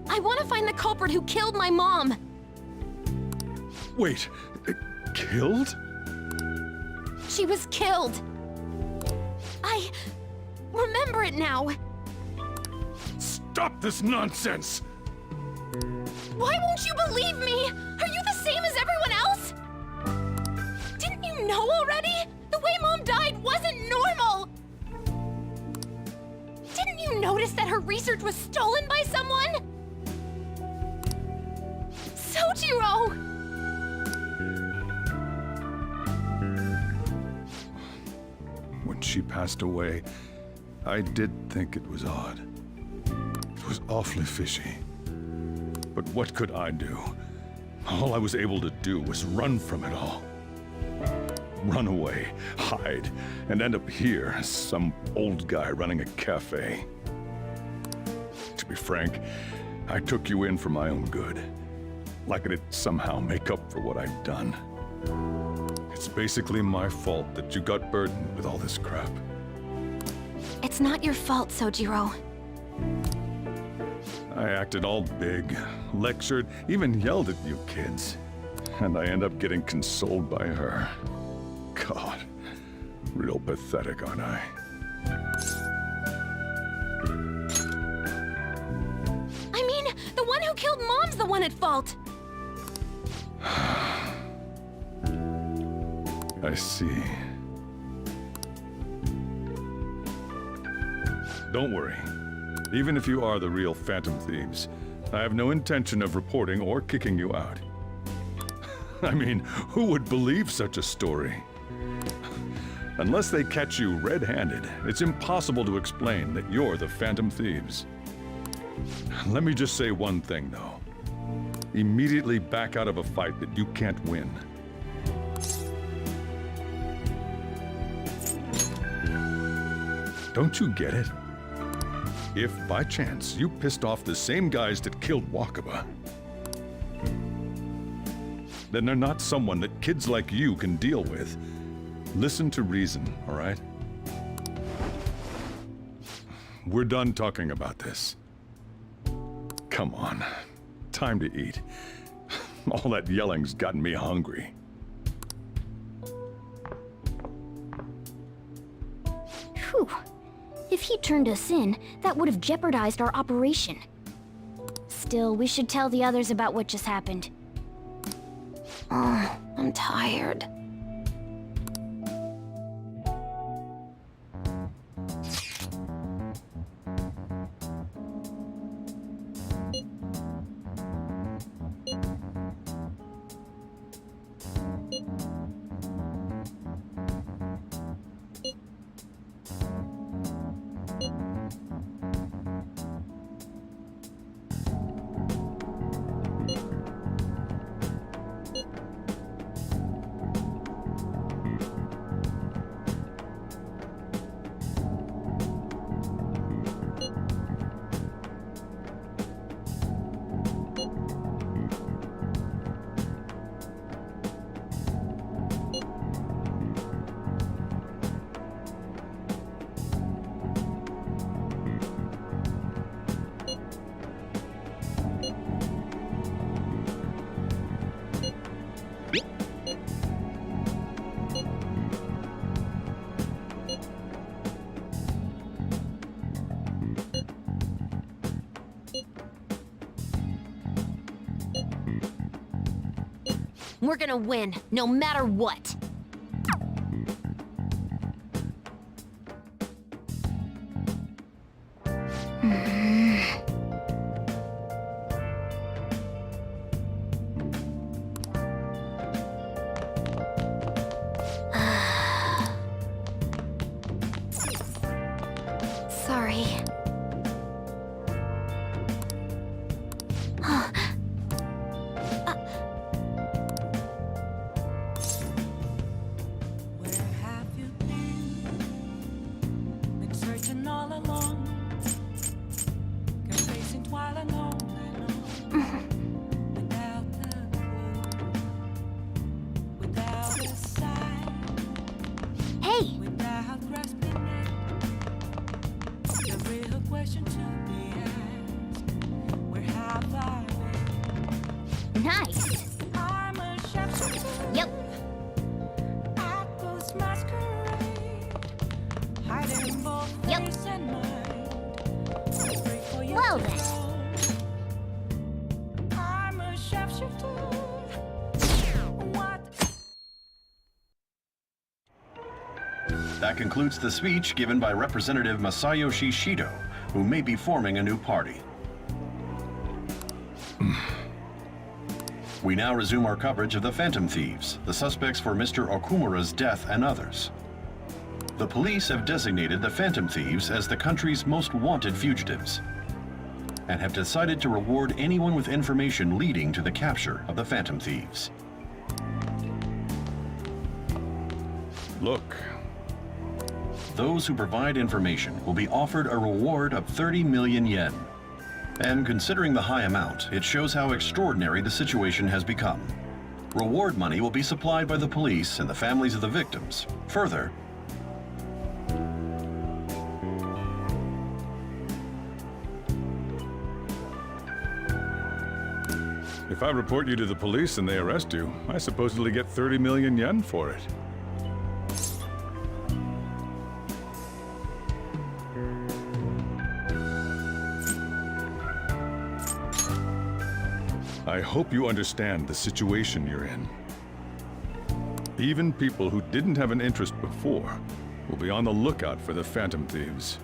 C: I want to find the culprit who killed my mom.
L: Wait, killed?
C: She was killed. I remember it now.
L: Stop this nonsense!
C: Why won't you believe me? Are you the same as everyone else? Didn't you know already? The way Mom died wasn't normal. Didn't you notice that her research was stolen by someone? Sojiro!
L: When she passed away, I did think it was odd. It was awfully fishy. But what could I do? All I was able to do was run from it all. Run away, hide, and end up here as some old guy running a cafe. To be frank, I took you in for my own good. Like it'd somehow make up for what I'd done. It's basically my fault that you got burdened with all this crap.
A: It's not your fault, Sojiro.
L: I acted all big, lectured, even yelled at you kids. And I end up getting consoled by her. God, real pathetic, aren't I?
C: I mean, the one who killed Mom's the one at fault.
L: I see. Don't worry. Even if you are the real Phantom Thieves, I have no intention of reporting or kicking you out. I mean, who would believe such a story? Unless they catch you red-handed, it's impossible to explain that you're the Phantom Thieves. Let me just say one thing, though. Immediately back out of a fight that you can't win. Don't you get it? If, by chance, you pissed off the same guys that killed Wakaba, then they're not someone that kids like you can deal with. Listen to reason, all right? We're done talking about this. Come on. Time to eat. All that yelling's gotten me hungry.
E: Whew. If he turned us in, that would have jeopardized our operation. Still, we should tell the others about what just happened.
A: Oh, I'm tired.
C: We're gonna win, no matter what.
H: Where have you been? Been searching all along, confessing while alone without the clue, without a sign,
E: Hey!
H: without grasping it. The real question to be asked: where have I been?
E: Nice!
H: I'm a shapeshifter.
E: Yep.
H: I ghost masquerade, hiding both face and mind. Free for you
E: Well
H: to
E: then.
H: go. I'm a shapeshifter. What?
K: That concludes the speech given by Representative Masayoshi Shido, who may be forming a new party. We now resume our coverage of the Phantom Thieves, the suspects for Mr. Okumura's death and others. The police have designated the Phantom Thieves as the country's most wanted fugitives, and have decided to reward anyone with information leading to the capture of the Phantom Thieves.
L: Look.
K: Those who provide information will be offered a reward of 30 million yen. And considering the high amount, it shows how extraordinary the situation has become. Reward money will be supplied by the police and the families of the victims. Further,
L: If I report you to the police and they arrest you, I supposedly get 30 million yen for it. I hope you understand the situation you're in. Even people who didn't have an interest before will be on the lookout for the Phantom Thieves.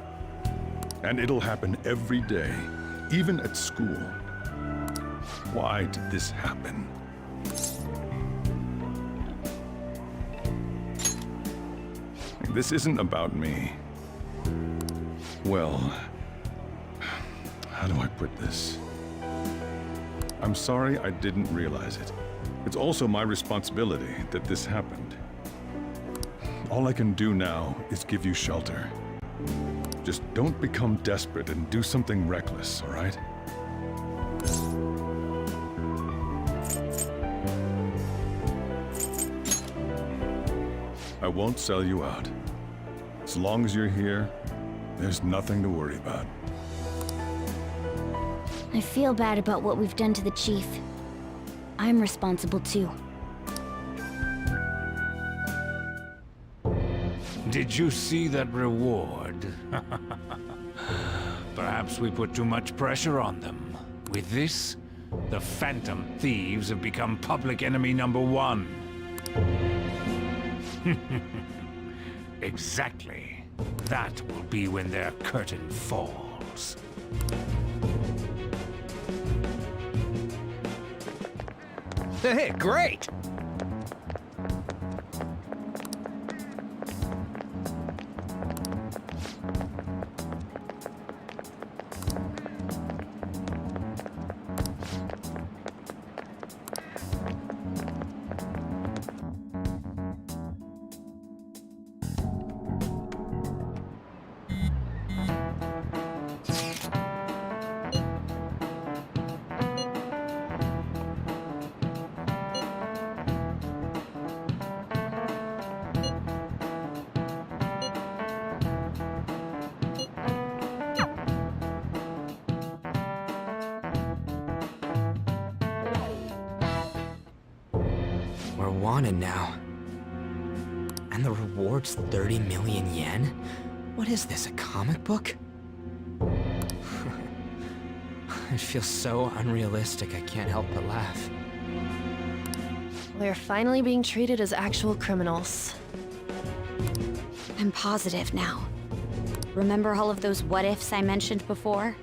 L: And it'll happen every day, even at school. Why did this happen? This isn't about me. Well, how do I put this? I'm sorry I didn't realize it. It's also my responsibility that this happened. All I can do now is give you shelter. Just don't become desperate and do something reckless, all right? I won't sell you out. As long as you're here, there's nothing to worry about.
E: I feel bad about what we've done to the chief. I'm responsible too.
O: Did you see that reward? Perhaps we put too much pressure on them. With this, the Phantom Thieves have become public enemy #1. Exactly. That will be when their curtain falls.
J: Hey, great!
D: We're wanted now. And the reward's 30 million yen? What is this, a comic book? It feels so unrealistic, I can't help but laugh.
C: We're finally being treated as actual criminals.
A: I'm positive now. Remember all of those what-ifs I mentioned before?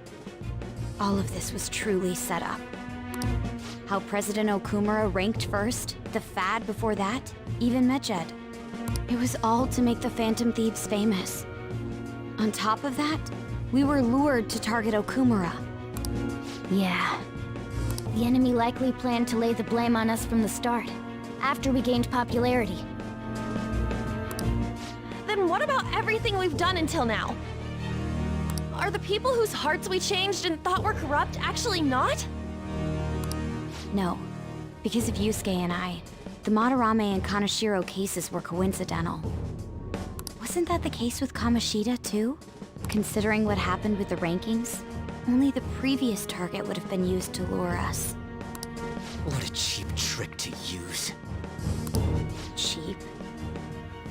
A: All of this was truly set up. How President Okumura ranked first, the Fad before that, even Medjed. It was all to make the Phantom Thieves famous. On top of that, we were lured to target Okumura.
E: Yeah. The enemy likely planned to lay the blame on us from the start, after we gained popularity.
C: Then what about everything we've done until now? Are the people whose hearts we changed and thought were corrupt actually not?
A: No. Because of Yusuke and I, the Madarame and Kaneshiro cases were coincidental. Wasn't that the case with Kamoshida, too? Considering what happened with the rankings, only the previous target would have been used to lure us.
D: What a cheap trick to use.
A: Cheap?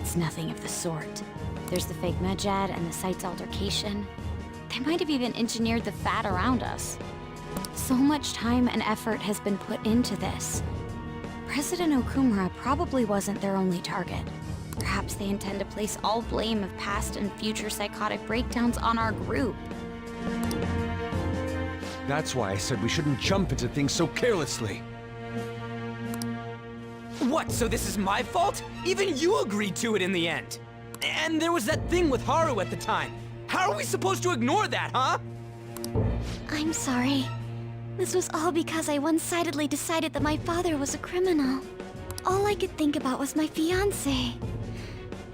A: It's nothing of the sort. There's the fake Medjed and the site's altercation. They might have even engineered the fat around us. So much time and effort has been put into this. President Okumura probably wasn't their only target. Perhaps they intend to place all blame of past and future psychotic breakdowns on our group.
B: That's why I said we shouldn't jump into things so carelessly.
J: What, so this is my fault? Even you agreed to it in the end. And there was that thing with Haru at the time. How are we supposed to ignore that, huh?
E: I'm sorry. This was all because I one-sidedly decided that my father was a criminal. All I could think about was my fiancé.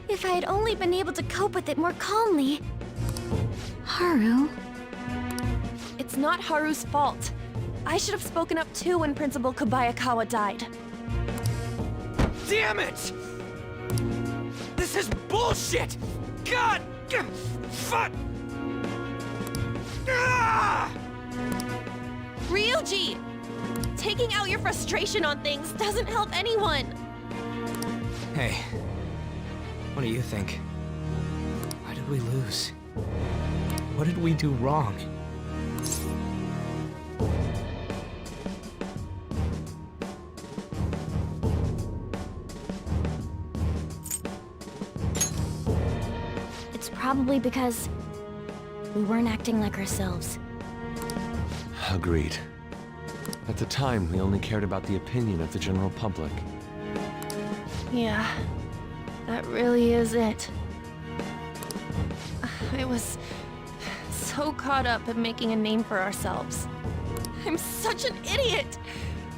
E: If I had only been able to cope with it more calmly...
A: Haru?
C: It's not Haru's fault. I should have spoken up too when Principal Kobayakawa died.
J: Damn it! This is bullshit! God! Fuck! Ah!
C: Ryuji! Taking out your frustration on things doesn't help anyone!
D: Hey, what do you think? Why did we lose? What did we do wrong?
E: It's probably because we weren't acting like ourselves.
B: Agreed. At the time, we only cared about the opinion of the general public.
C: Yeah, that really is it. I was so caught up in making a name for ourselves. I'm such an idiot!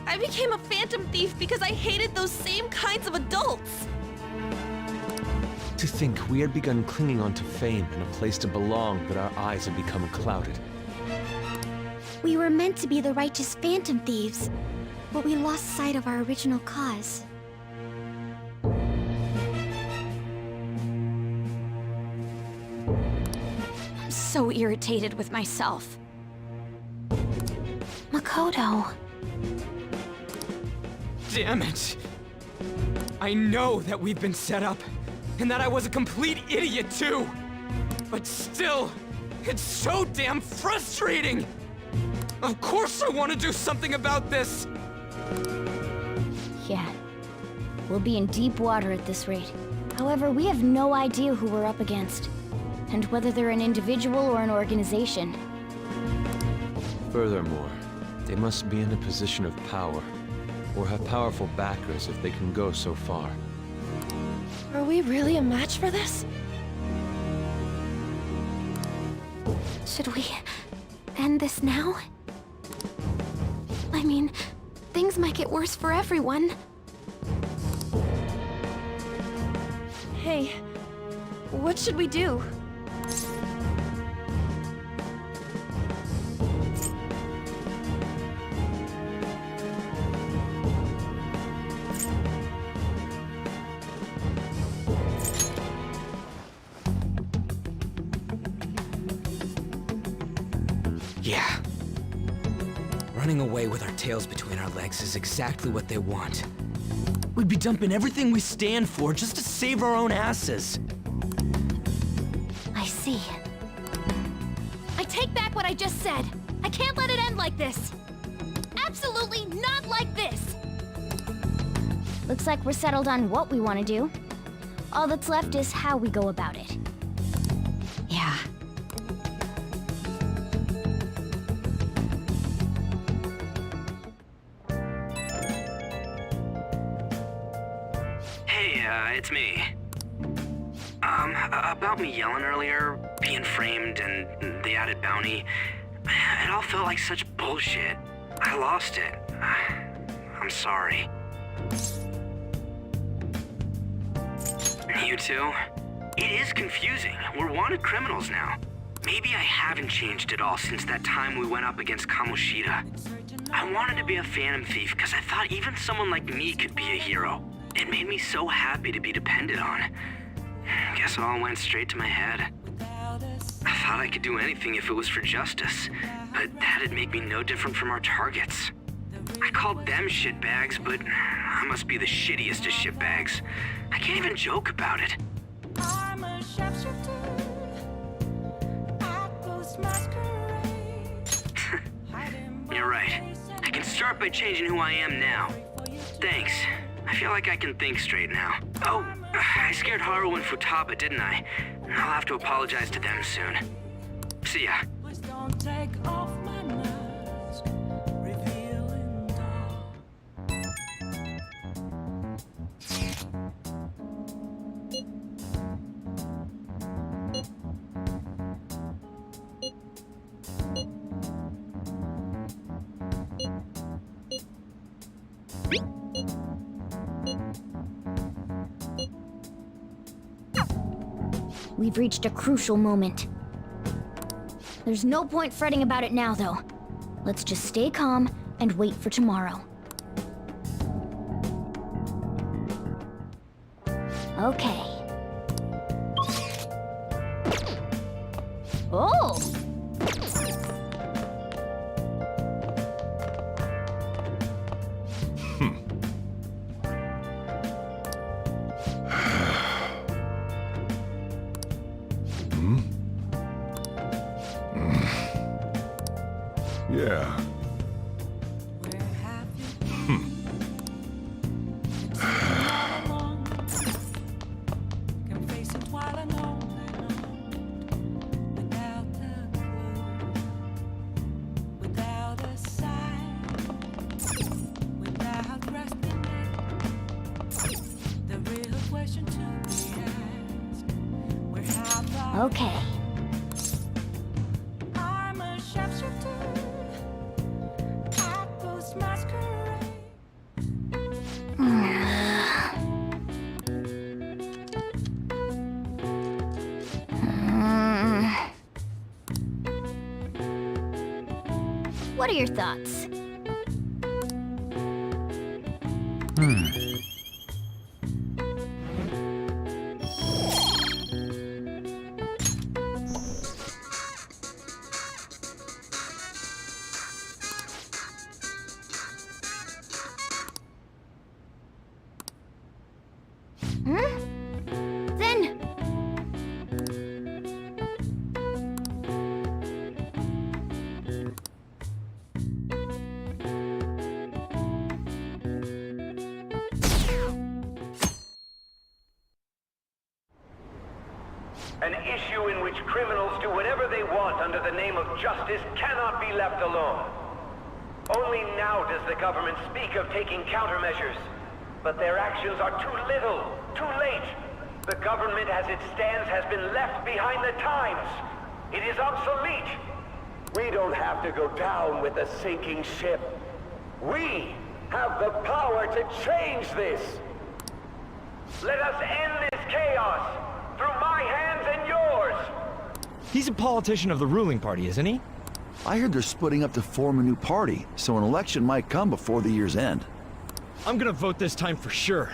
C: I became a phantom thief because I hated those same kinds of adults!
B: To think we had begun clinging onto fame and a place to belong, but our eyes had become clouded.
E: We were meant to be the righteous phantom thieves, but we lost sight of our original cause.
A: I'm so irritated with myself.
E: Makoto.
J: Damn it! I know that we've been set up, and that I was a complete idiot too! But still, it's so damn frustrating! Of course I want to do something about this!
E: Yeah. We'll be in deep water at this rate. However, we have no idea who we're up against, and whether they're an individual or an organization.
B: Furthermore, they must be in a position of power, or have powerful backers if they can go so far.
C: Are we really a match for this?
E: Should we end this now? I mean, things might get worse for everyone.
C: Hey, what should we do?
D: Yeah. Running away with our tails between our legs is exactly what they want.
J: We'd be dumping everything we stand for just to save our own asses.
E: I see.
C: I take back what I just said. I can't let it end like this. Absolutely not like this.
E: Looks like we're settled on what we want to do. All that's left is how we go about it.
A: Yeah.
D: Hey, it's me. About me yelling earlier, being framed, and the added bounty, it all felt like such bullshit. I lost it. I'm sorry. You too? It is confusing. We're wanted criminals now. Maybe I haven't changed at all since that time we went up against Kamoshida. I wanted to be a Phantom Thief because I thought even someone like me could be a hero. It made me so happy to be depended on. Guess it all went straight to my head. I thought I could do anything if it was for justice, but that'd make me no different from our targets. I called them shitbags, but I must be the shittiest of shitbags. I can't even joke about it.
H: I'm a sharpshooter. I post masquerade.
D: You're right. I can start by changing who I am now. Thanks. I feel like I can think straight now. Oh, I scared Haru and Futaba, didn't I? I'll have to apologize to them soon. See ya.
H: Please don't take off my mask, revealing dawn.
A: We've reached a crucial moment. There's no point fretting about it now, though. Let's just stay calm and wait for tomorrow. Okay. Oh!
L: Yeah.
H: Can face it while alone, without a clue, without a sign, without grasping it. The real question to be asked: where have I?
A: Okay.
H: I'm a sharpshooter. I post masquerade.
A: What are your thoughts? Then...
G: An issue in which criminals do whatever they want under the name of justice cannot be left alone. Only now does the government speak of taking countermeasures. But their actions are too little, too late. The government as it stands has been left behind the times. It is obsolete. We don't have to go down with the sinking ship. We have the power to change this. Let us end this chaos through my hands and yours.
Q: He's a politician of the ruling party, isn't he?
R: I heard they're splitting up to form a new party, so an election might come before the year's end.
Q: I'm gonna vote this time for sure.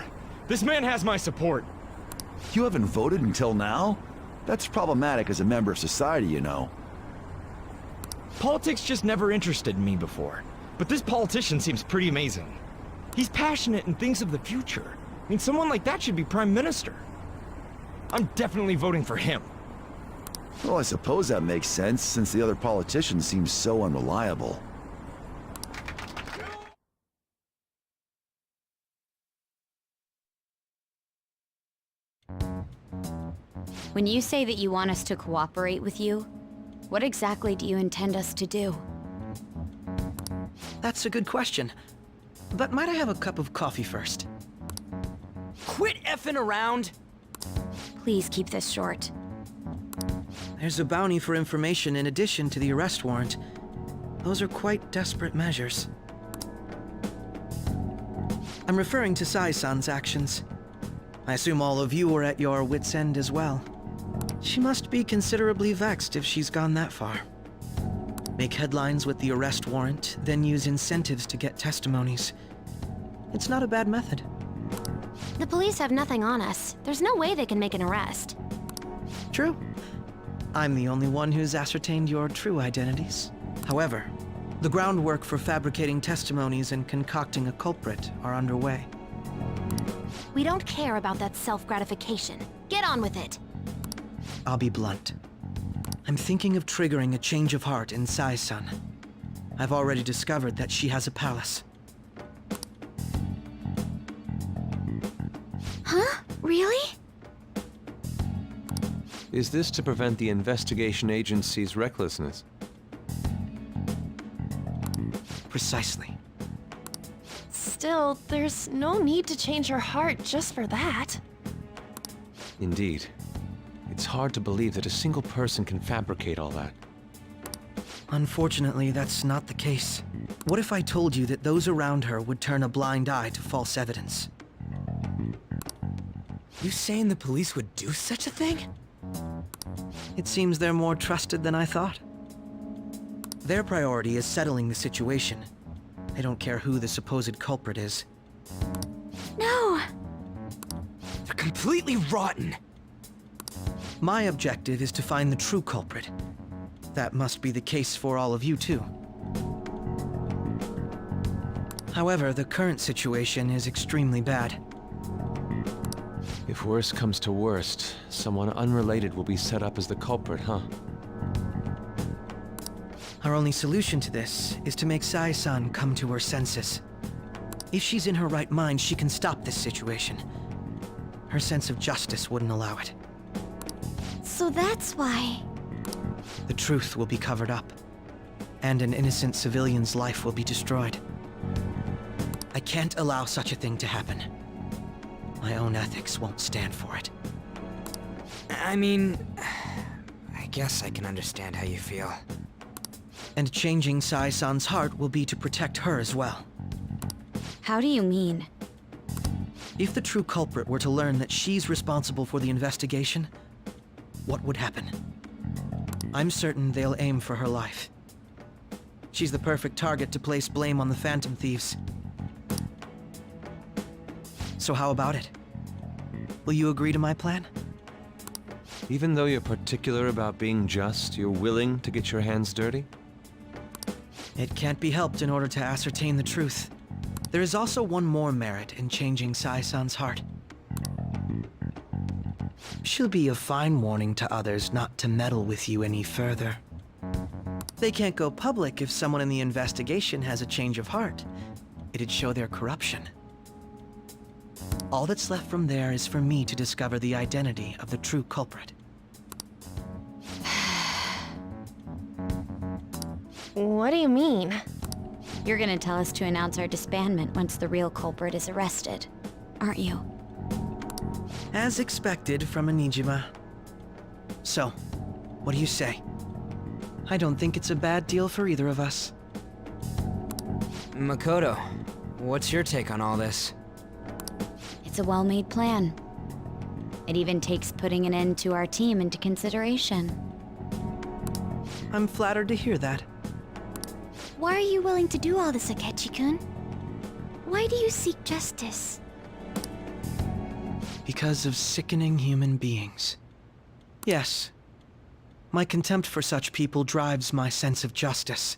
Q: This man has my support.
R: You haven't voted until now? That's problematic as a member of society, you know.
Q: Politics just never interested me before. But this politician seems pretty amazing. He's passionate and thinks of the future. I mean, someone like that should be prime minister. I'm definitely voting for him.
R: Well, I suppose that makes sense, since the other politicians seem so unreliable.
A: When you say that you want us to cooperate with you, what exactly do you intend us to do?
I: That's a good question. But might I have a cup of coffee first?
J: Quit effing around!
A: Please keep this short.
I: There's a bounty for information in addition to the arrest warrant. Those are quite desperate measures. I'm referring to Sai-san's actions. I assume all of you were at your wits' end as well. She must be considerably vexed if she's gone that far. Make headlines with the arrest warrant, then use incentives to get testimonies. It's not a bad method.
E: The police have nothing on us. There's no way they can make an arrest.
I: True. I'm the only one who's ascertained your true identities. However, the groundwork for fabricating testimonies and concocting a culprit are underway.
E: We don't care about that self-gratification. Get on with it.
I: I'll be blunt. I'm thinking of triggering a change of heart in Sai-san. I've already discovered that she has a palace.
A: Huh? Really?
B: Is this to prevent the investigation agency's recklessness?
I: Precisely.
C: Still, there's no need to change her heart just for that.
B: Indeed. It's hard to believe that a single person can fabricate all that.
I: Unfortunately, that's not the case. What if I told you that those around her would turn a blind eye to false evidence?
D: You saying the police would do such a thing?
I: It seems they're more trusted than I thought. Their priority is settling the situation. They don't care who the supposed culprit is.
A: No!
D: They're completely rotten!
I: My objective is to find the true culprit. That must be the case for all of you, too. However, the current situation is extremely bad.
B: If worst comes to worst, someone unrelated will be set up as the culprit, huh?
I: Our only solution to this is to make Sai-san come to her senses. If she's in her right mind, she can stop this situation. Her sense of justice wouldn't allow it.
A: So that's why...
I: The truth will be covered up, and an innocent civilian's life will be destroyed. I can't allow such a thing to happen. My own ethics won't stand for it.
D: I mean, I guess I can understand how you feel.
I: And changing Sai-san's heart will be to protect her as well.
A: How do you mean?
I: If the true culprit were to learn that she's responsible for the investigation, what would happen? I'm certain they'll aim for her life. She's the perfect target to place blame on the Phantom Thieves. So how about it? Will you agree to my plan?
B: Even though you're particular about being just, you're willing to get your hands dirty?
I: It can't be helped in order to ascertain the truth. There is also one more merit in changing Sai-san's heart. She'll be a fine warning to others not to meddle with you any further. They can't go public if someone in the investigation has a change of heart. It'd show their corruption. All that's left from there is for me to discover the identity of the true culprit.
C: What do you mean?
A: You're gonna tell us to announce our disbandment once the real culprit is arrested, aren't you?
I: As expected from a Nijima. So, what do you say? I don't think it's a bad deal for either of us.
D: Makoto, what's your take on all this?
A: It's a well-made plan. It even takes putting an end to our team into consideration.
I: I'm flattered to hear that.
A: Why are you willing to do all this, Akechi-kun? Why do you seek justice?
I: Because of sickening human beings. Yes. My contempt for such people drives my sense of justice.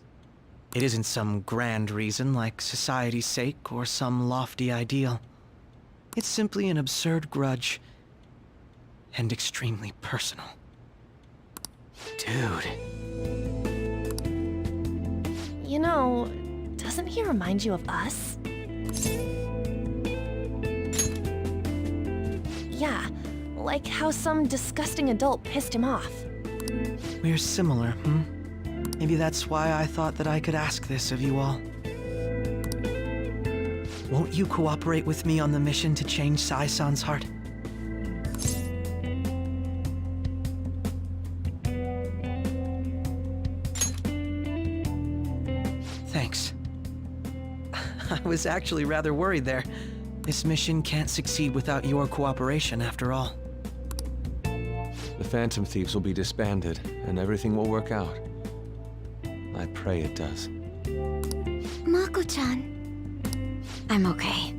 I: It isn't some grand reason like society's sake or some lofty ideal. It's simply an absurd grudge, and extremely personal.
D: Dude.
C: You know, doesn't he remind you of us? Yeah, like how some disgusting adult pissed him off.
I: We're similar, hmm? Maybe that's why I thought that I could ask this of you all. Won't you cooperate with me on the mission to change Sai-san's heart? Thanks. I was actually rather worried there. This mission can't succeed without your cooperation, after all.
B: The Phantom Thieves will be disbanded, and everything will work out. I pray it does.
A: Mako-chan. I'm okay.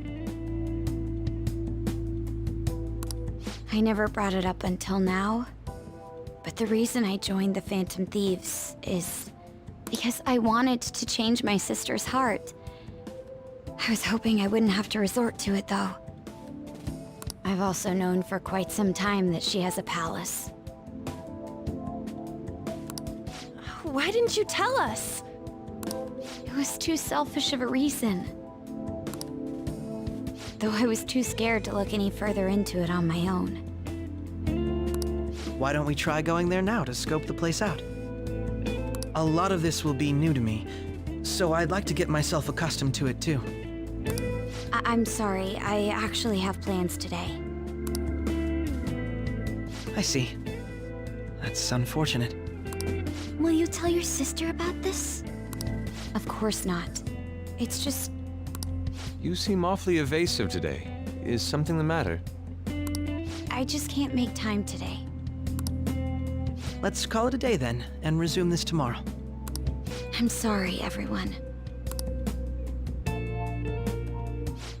A: I never brought it up until now, but the reason I joined the Phantom Thieves is because I wanted to change my sister's heart. I was hoping I wouldn't have to resort to it, though. I've also known for quite some time that she has a palace.
P: Why didn't you tell us?
A: It was too selfish of a reason. Though I was too scared to look any further into it on my own.
I: Why don't we try going there now to scope the place out? A lot of this will be new to me, so I'd like to get myself accustomed to it too.
A: I'm sorry, I actually have plans today.
I: I see. That's unfortunate.
A: Will you tell your sister about this? Of course not. It's just...
B: You seem awfully evasive today. Is something the matter?
A: I just can't make time today.
I: Let's call it a day then, and resume this tomorrow.
A: I'm sorry, everyone.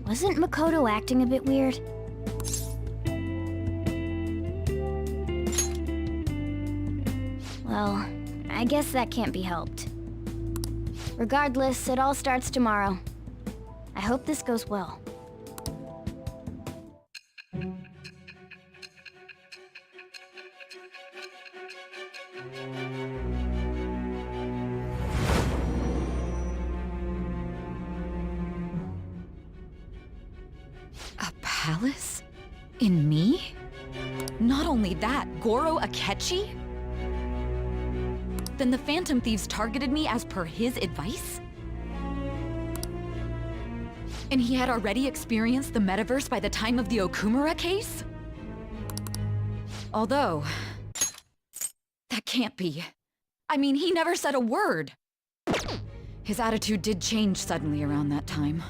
E: Wasn't Makoto acting a bit weird? Well, I guess that can't be helped. Regardless, it all starts tomorrow. I hope this goes well.
P: A palace? In me? Not only that, Goro Akechi? Then the Phantom Thieves targeted me as per his advice? And he had already experienced the metaverse by the time of the Okumura case? Although... that can't be. I mean, he never said a word. His attitude did change suddenly around that time.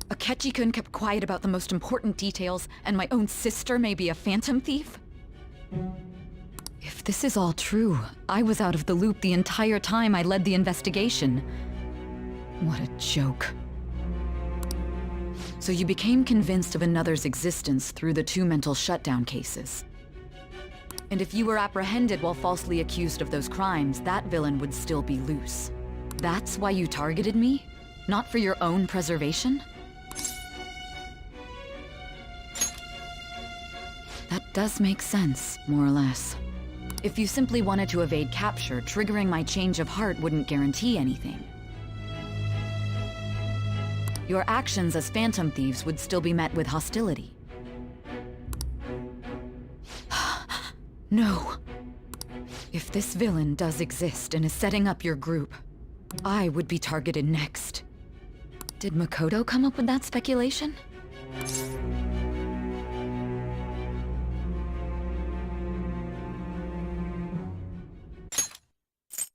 P: Akechi-kun kept quiet about the most important details, and my own sister may be a Phantom Thief? If this is all true, I was out of the loop the entire time I led the investigation. What a joke. So you became convinced of another's existence through the 2 mental shutdown cases. And if you were apprehended while falsely accused of those crimes, that villain would still be loose. That's why you targeted me? Not for your own preservation? That does make sense, more or less. If you simply wanted to evade capture, triggering my change of heart wouldn't guarantee anything. Your actions as Phantom Thieves would still be met with hostility. No. If this villain does exist and is setting up your group, I would be targeted next. Did Makoto come up with that speculation?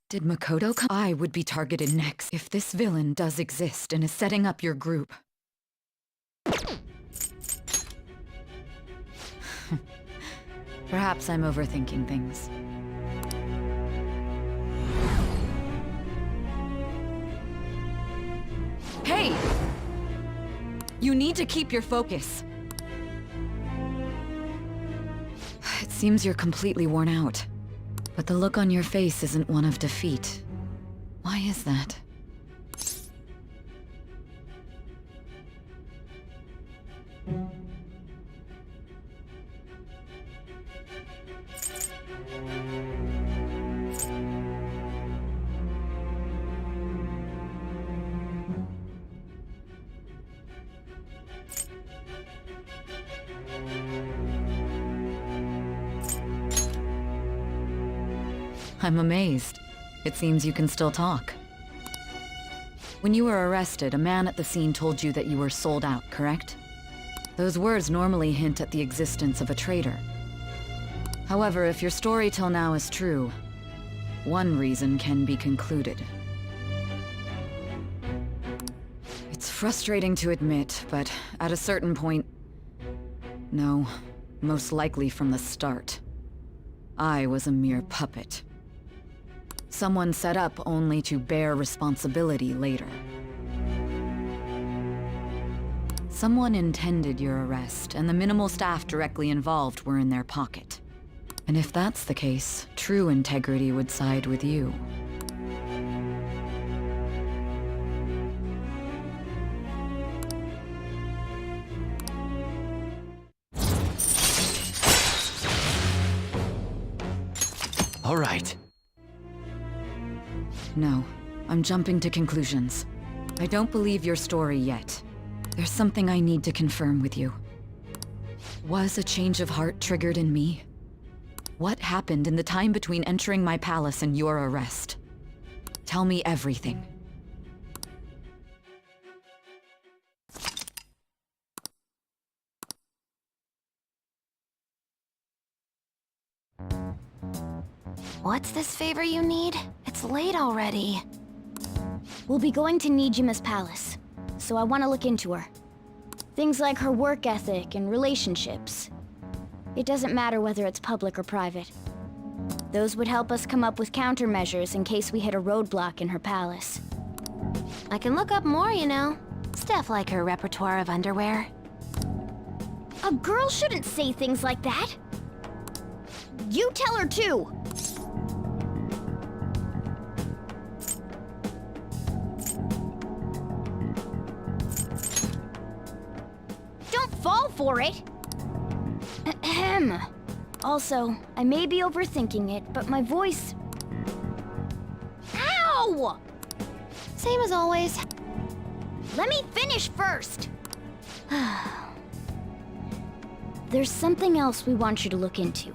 P: Did Makoto come? I would be targeted next if this villain does exist and is setting up your group. Perhaps I'm overthinking things. Hey! You need to keep your focus. It seems you're completely worn out. But the look on your face isn't one of defeat. Why is that? I'm amazed. It seems you can still talk. When you were arrested, a man at the scene told you that you were sold out, correct? Those words normally hint at the existence of a traitor. However, if your story till now is true, one reason can be concluded. It's Frustrating to admit, but at a certain point... No, most likely from the start. I was a mere puppet. Someone set up only to bear responsibility later. Someone intended your arrest, and the minimal staff directly involved were in their pocket. And if that's the case, true integrity would side with you.
I: All right.
P: No, I'm jumping to conclusions. I don't believe your story yet. There's something I need to confirm with you. Was a change of heart triggered in me? What happened in the time between entering my palace and your arrest? Tell me everything.
E: What's this favor you need? It's late already. We'll be going to Nijima's palace, so I want to look into her. Things like her work ethic and relationships. It doesn't matter whether it's public or private. Those would help us come up with countermeasures in case we hit a roadblock in her palace. I can look up more, you know. Stuff like her repertoire of underwear. A girl shouldn't say things like that. You tell her too. Don't fall for it. Ahem. Also, I may be overthinking it, but my voice... Ow! Same as always. Let me finish first. There's something else we want you to look into.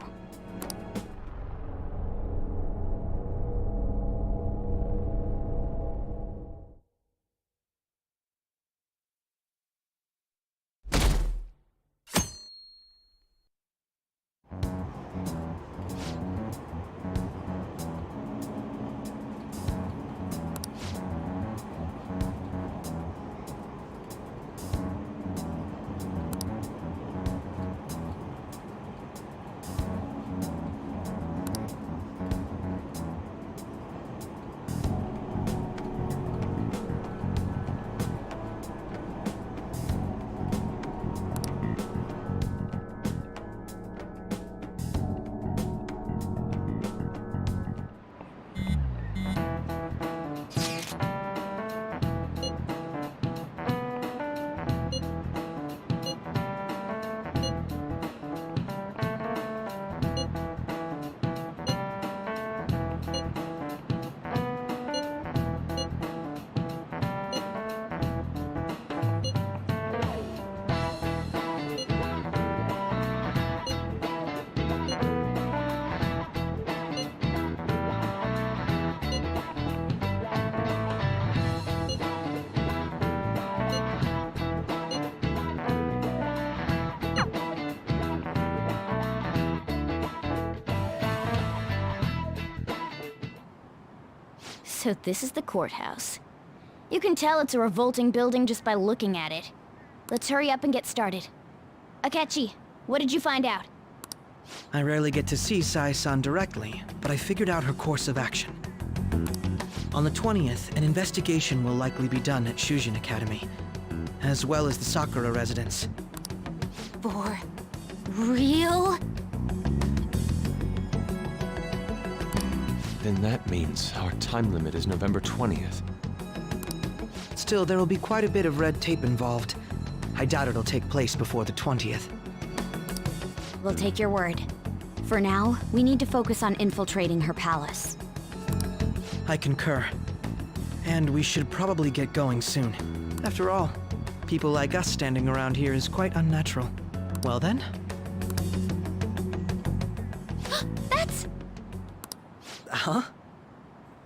E: So this is the courthouse. You can tell it's a revolting building just by looking at it. Let's hurry up and get started. Akechi, what did you find out?
I: I rarely get to see Sae-san directly, but I figured out her course of action. On the 20th, an investigation will likely be done at Shujin Academy, as well as the Sakura residence.
E: For real?
B: Then that means our time limit is November 20th.
I: Still, there will be quite a bit of red tape involved. I doubt it'll take place before the 20th.
A: We'll take your word. For now, we need to focus on infiltrating her palace.
I: I concur. And we should probably get going soon. After all, people like us standing around here is quite unnatural. Well then?
E: That's...
I: Huh?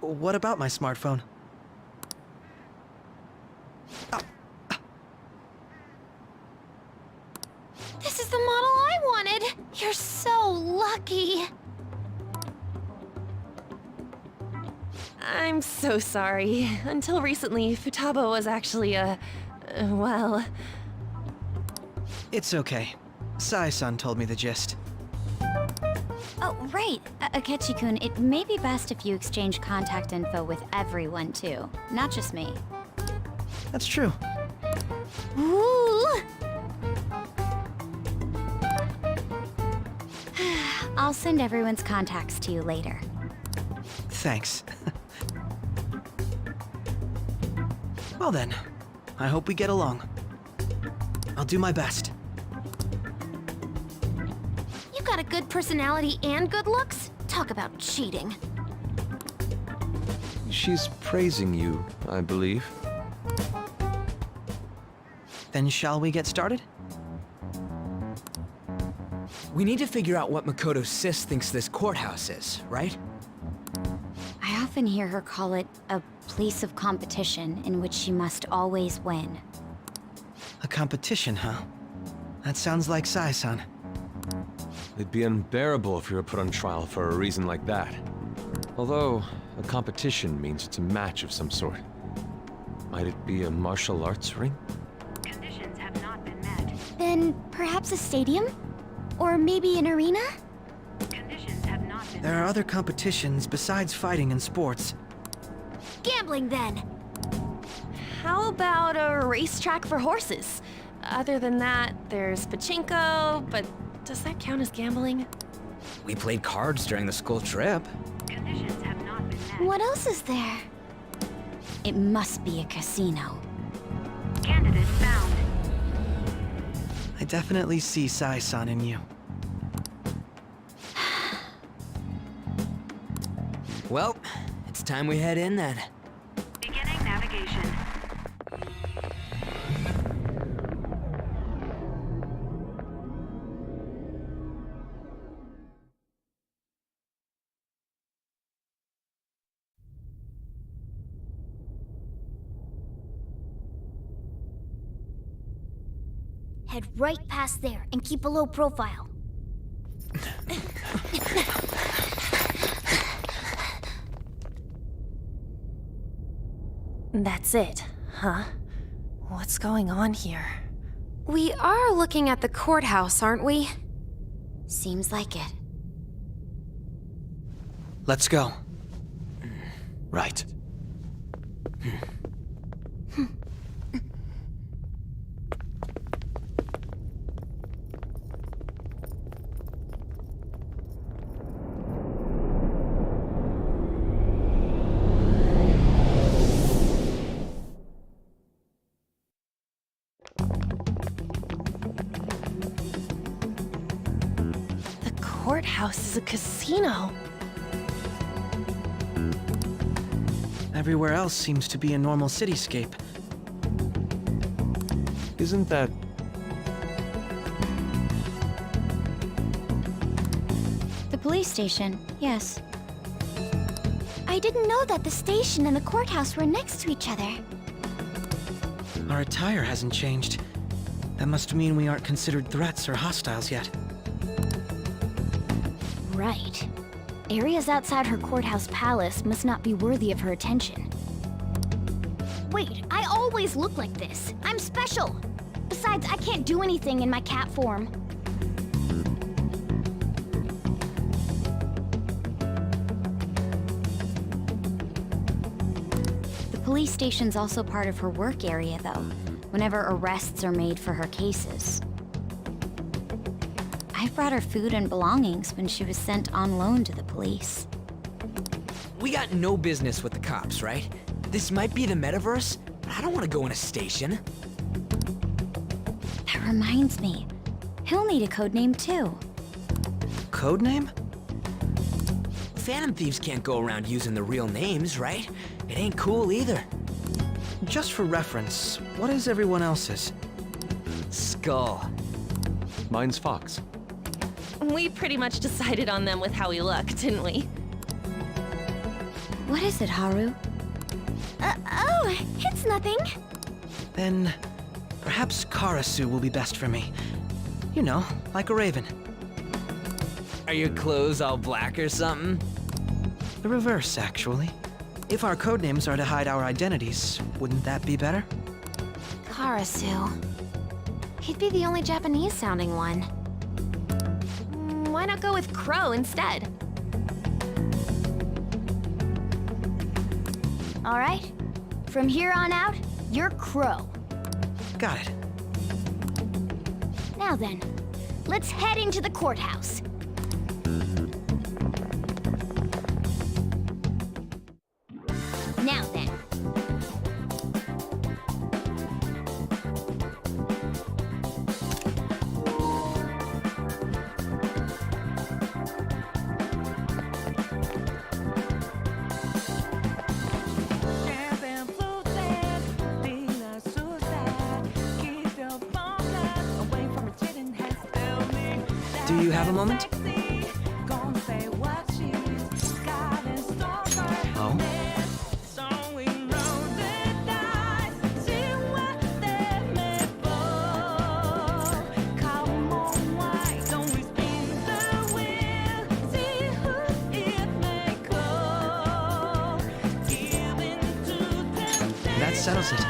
I: What about my smartphone?
E: This is the model I wanted! You're so lucky!
C: I'm so sorry. Until recently, Futaba was actually a Well...
I: It's okay. Sai-san told me the gist.
A: Oh, right. Akechi-kun, it may be best if you exchange contact info with everyone, too. Not just me.
I: That's true.
A: Ooh! I'll send everyone's contacts to you later.
I: Thanks. Well then, I hope we get along. I'll do my best.
E: You got a good personality and good looks? Talk about cheating.
B: She's praising you, I believe.
I: Then shall we get started?
D: We need to figure out what Makoto Sis thinks this courthouse is, right?
A: I often hear her call it a place of competition in which she must always win.
I: A competition, huh? That sounds like Sai-san.
B: It'd be unbearable if you were put on trial for a reason like that. Although, a competition means it's a match of some sort. Might it be a martial arts ring?
A: Conditions have not been met. Then perhaps a stadium? Or maybe an arena? Conditions have not been
I: There are other competitions besides fighting and sports.
E: Gambling, then!
C: How about a racetrack for horses? Other than that, there's pachinko, but does that count as gambling?
D: We played cards during the school trip.
A: Conditions have not been met. What else is there? It must be a casino. Candidate found.
I: I definitely see Sai-san in you.
D: Well, it's time we head in then.
A: Beginning navigation.
E: Head right past there and keep a low profile.
C: That's it, huh? What's going on here?
S: We are looking at the courthouse, aren't we?
A: Seems like it.
I: Let's go.
B: Right.
C: The courthouse is a casino.
I: Everywhere else seems to be a normal cityscape.
B: Isn't that...
A: The police station, yes.
E: I didn't know that the station and the courthouse were next to each other.
I: Our attire hasn't changed. That must mean we aren't considered threats or hostiles yet.
E: Right. Areas outside her courthouse palace must not be worthy of her attention. Wait, I always look like this. I'm special. Besides, I can't do anything in my cat form.
A: The police station's also part of her work area, though, whenever arrests are made for her cases. I brought her food and belongings when she was sent on loan to the police.
D: We got no business with the cops, right? This might be the metaverse, but I don't want to go in a station.
A: That reminds me. He'll need a codename, too.
I: Codename?
D: Phantom thieves can't go around using the real names, right? It ain't cool either.
I: Just for reference, what is everyone else's?
D: Skull.
B: Mine's Fox.
C: We pretty much decided on them with how we look, didn't we?
A: What is it, Haru?
E: Oh, it's nothing.
I: Then, perhaps Karasu will be best for me. You know, like a raven.
D: Are your clothes all black or something?
I: The reverse, actually. If our codenames are to hide our identities, wouldn't that be better?
E: Karasu. He'd be the only Japanese-sounding one. Why not go with Crow instead?
A: All right. From here on out, you're Crow.
I: Got it.
A: Now then, let's head into the courthouse. Now then.
I: Do you have a moment? Oh? That settles it.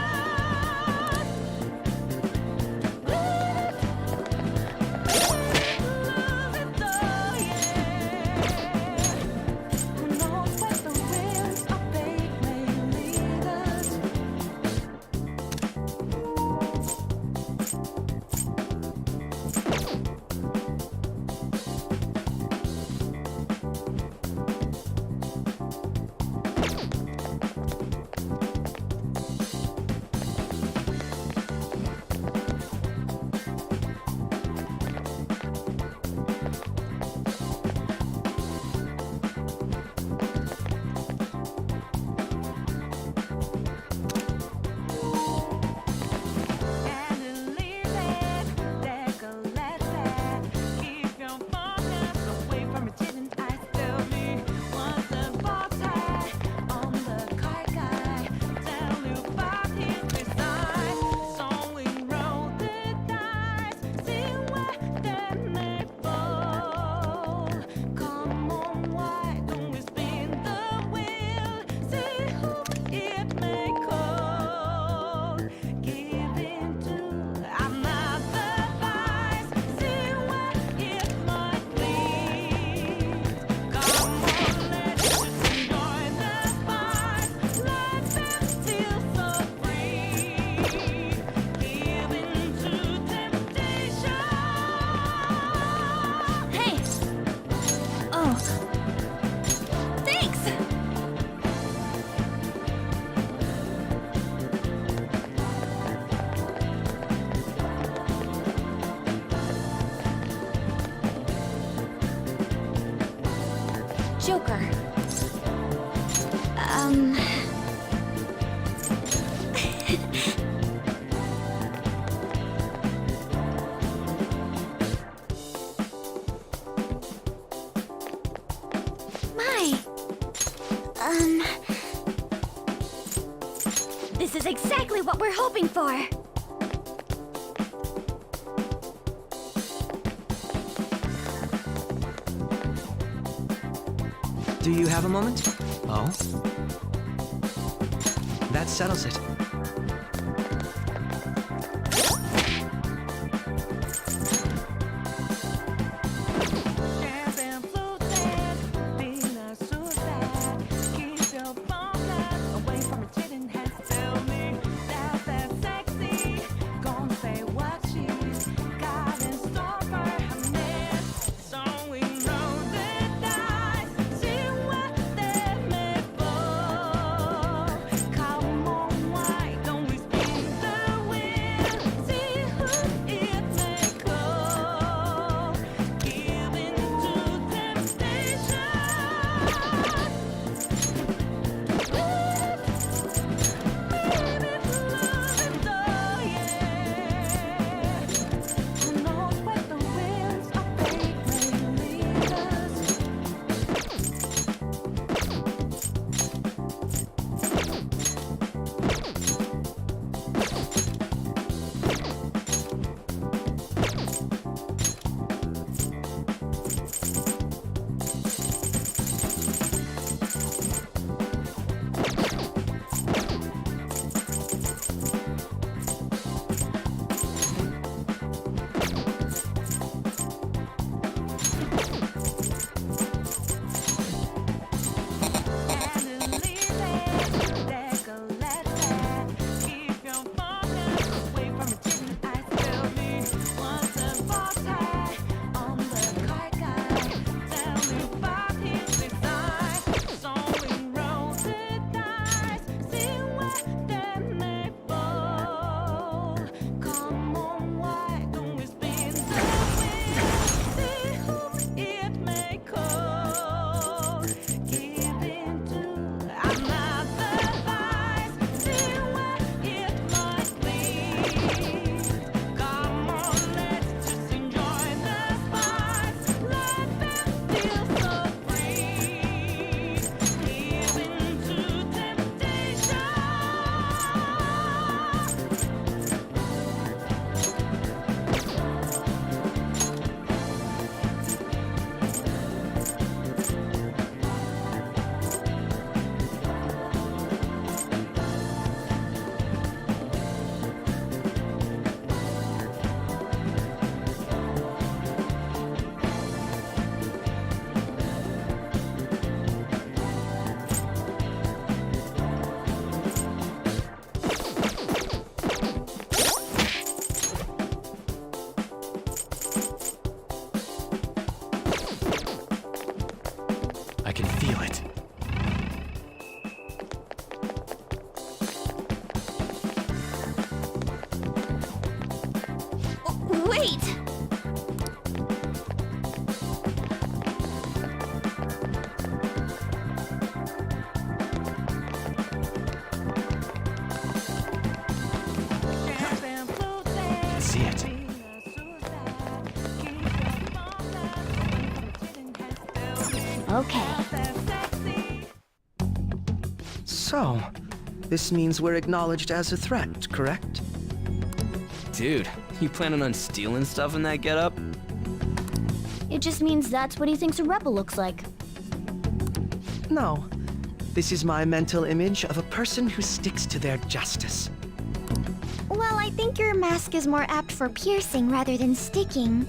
A: Joker. This is exactly what we're hoping for.
I: Do you have a moment? Oh? That settles it.
H: Come on, why
E: Wait!
I: See it.
E: Okay.
I: So, this means we're acknowledged as a threat, correct?
D: Dude, you planning on stealing stuff in that getup?
E: It just means that's what he thinks a rebel looks like.
I: No. This is my mental image of a person who sticks to their justice.
A: Well, I think your mask is more apt for piercing rather than sticking.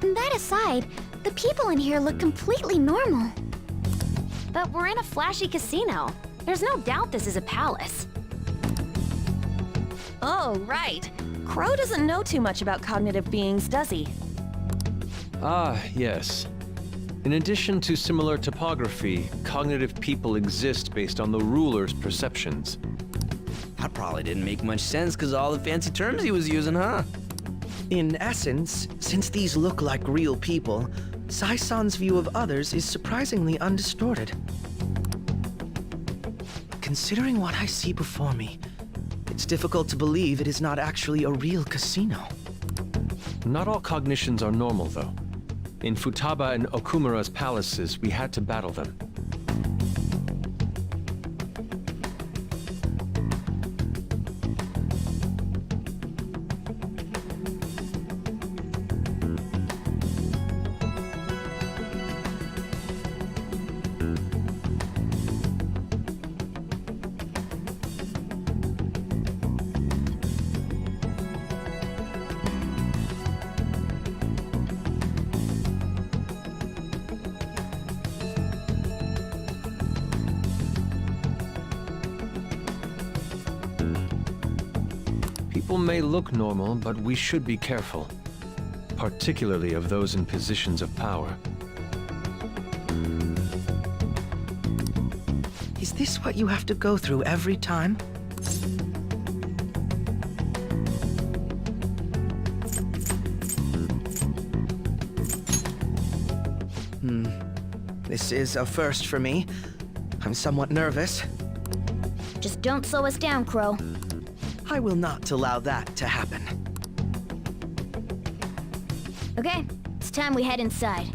A: That aside, the people in here look completely normal.
E: But we're in a flashy casino. There's no doubt this is a palace.
C: Oh, right. Crow doesn't know too much about cognitive beings, does he?
B: Ah, yes. In addition to similar topography, cognitive people exist based on the ruler's perceptions.
D: That probably didn't make much sense because of all the fancy terms he was using, huh?
I: In essence, since these look like real people, Sai-san's view of others is surprisingly undistorted. Considering what I see before me, it's difficult to believe it is not actually a real casino.
B: Not all cognitions are normal, though. In Futaba and Okumura's palaces, we had to battle them. People may look normal, but we should be careful. Particularly of those in positions of power.
I: Is this what you have to go through every time? This is a first for me. I'm somewhat nervous.
E: Just don't slow us down, Crow.
I: I will not allow that to happen.
E: Okay, it's time we head inside.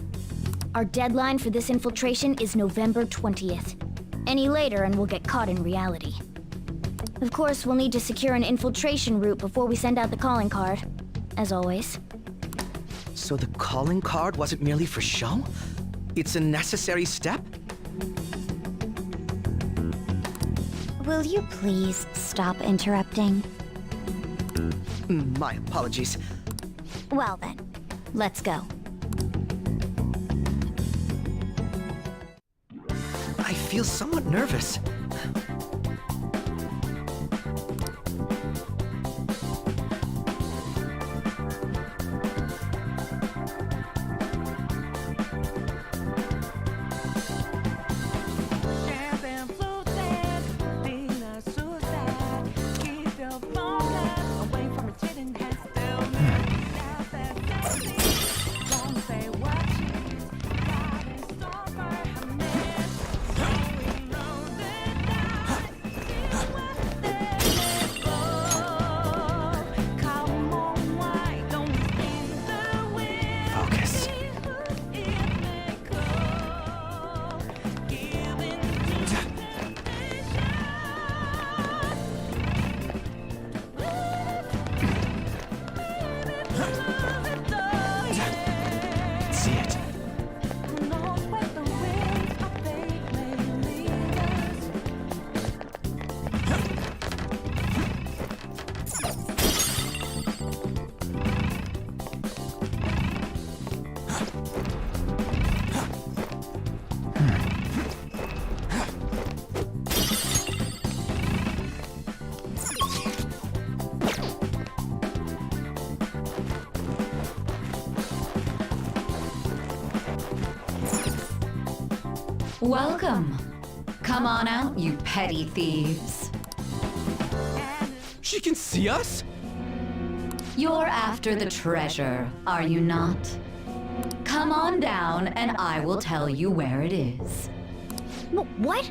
E: Our deadline for this infiltration is November 20th. Any later and we'll get caught in reality. Of course, we'll need to secure an infiltration route before we send out the calling card. As always.
I: So the calling card wasn't merely for show? It's a necessary step?
A: Will you please stop interrupting?
I: My apologies.
A: Well then, let's go.
I: I feel somewhat nervous.
P: Welcome. Come on out, you petty thieves.
J: She can see us?
P: You're after the treasure, are you not? Come on down and I will tell you where it is.
E: What?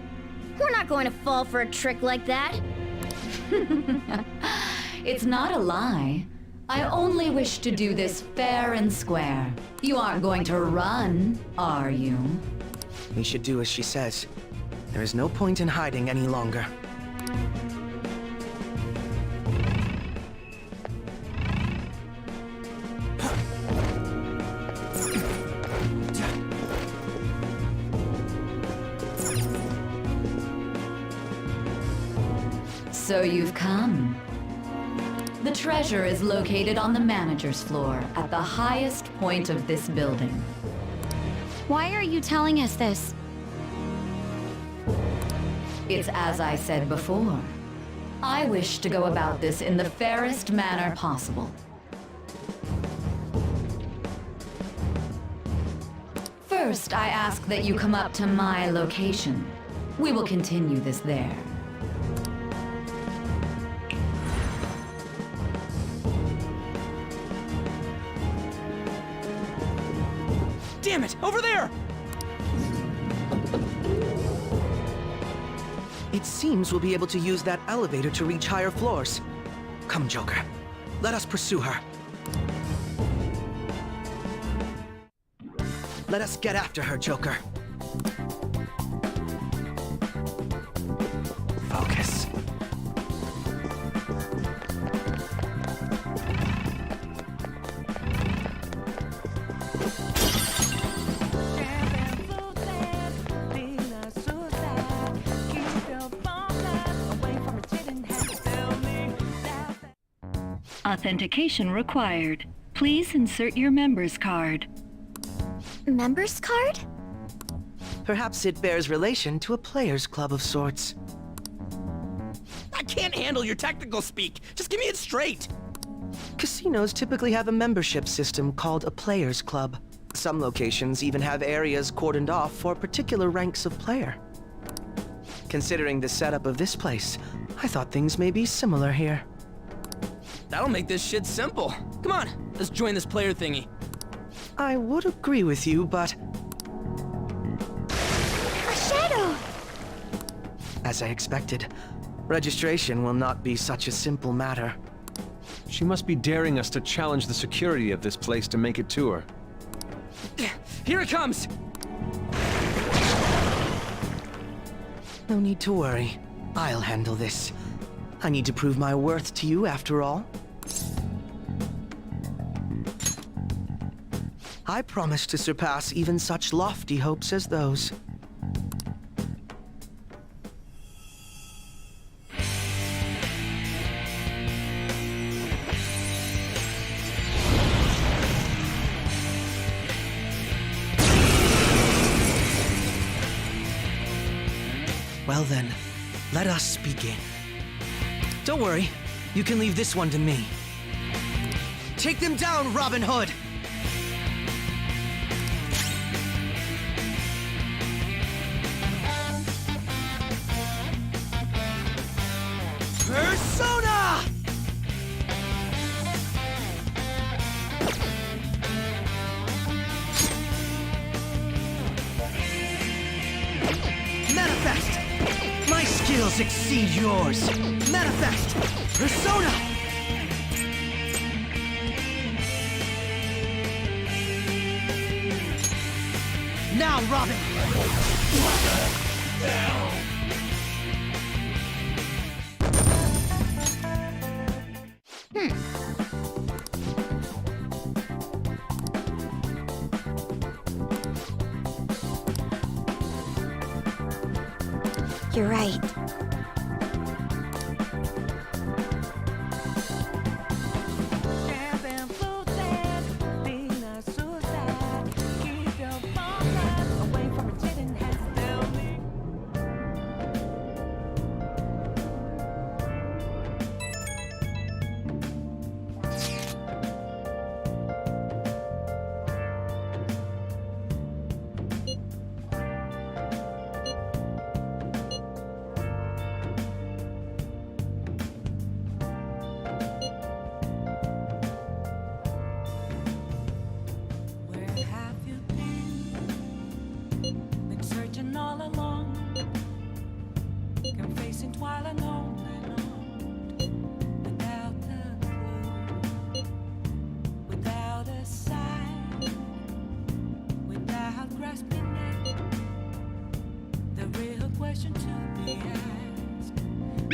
E: We're not going to fall for a trick like that.
P: It's not a lie. I only wish to do this fair and square. You aren't going to run, are you?
I: We should do as she says. There is no point in hiding any longer.
P: So you've come. The treasure is located on the manager's floor at the highest point of this building.
A: Why are you telling us this?
P: It's as I said before. I wish to go about this in the fairest manner possible. First, I ask that you come up to my location. We will continue this there.
J: Damn it! Over there!
I: It seems we'll be able to use that elevator to reach higher floors. Come, Joker. Let us pursue her. Let us get after her, Joker. Focus.
T: Authentication required. Please insert your member's card.
N: Member's card?
I: Perhaps it bears relation to a players' club of sorts.
J: I can't handle your technical speak. Just give me it straight.
I: Casinos typically have a membership system called a players' club. Some locations even have areas cordoned off for particular ranks of player. Considering the setup of this place, I thought things may be similar here.
J: That'll make this shit simple. Come on, let's join this player thingy.
I: I would agree with you, but...
N: A shadow!
I: As I expected, registration will not be such a simple matter.
B: She must be daring us to challenge the security of this place to make it to her.
J: Here it comes!
I: No need to worry. I'll handle this. I need to prove my worth to you, after all. I promise to surpass even such lofty hopes as those. Well then, let us begin. Don't worry, you can leave this one to me. Take them down, Robin Hood! Persona! Manifest! My skills exceed yours! Manifest! Persona! Now, Robin!
A: You're right.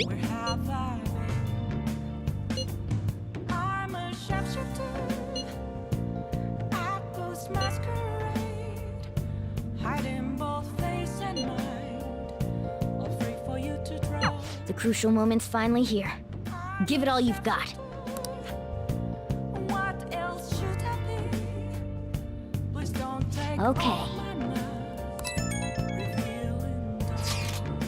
H: Where have I been? I'm a sharpshooter at Post Masquerade, hiding both face and mind, afraid for you to draw.
E: The crucial moment's finally here. Give it all you've got.
H: What else should I be? Please don't take
E: Okay.
H: all my nights, revealing dawn.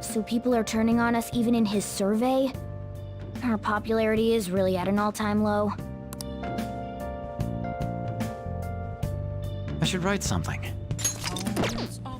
E: So people are turning on us even in his survey? Our popularity is really at an all-time low.
I: I should write something.
H: It's all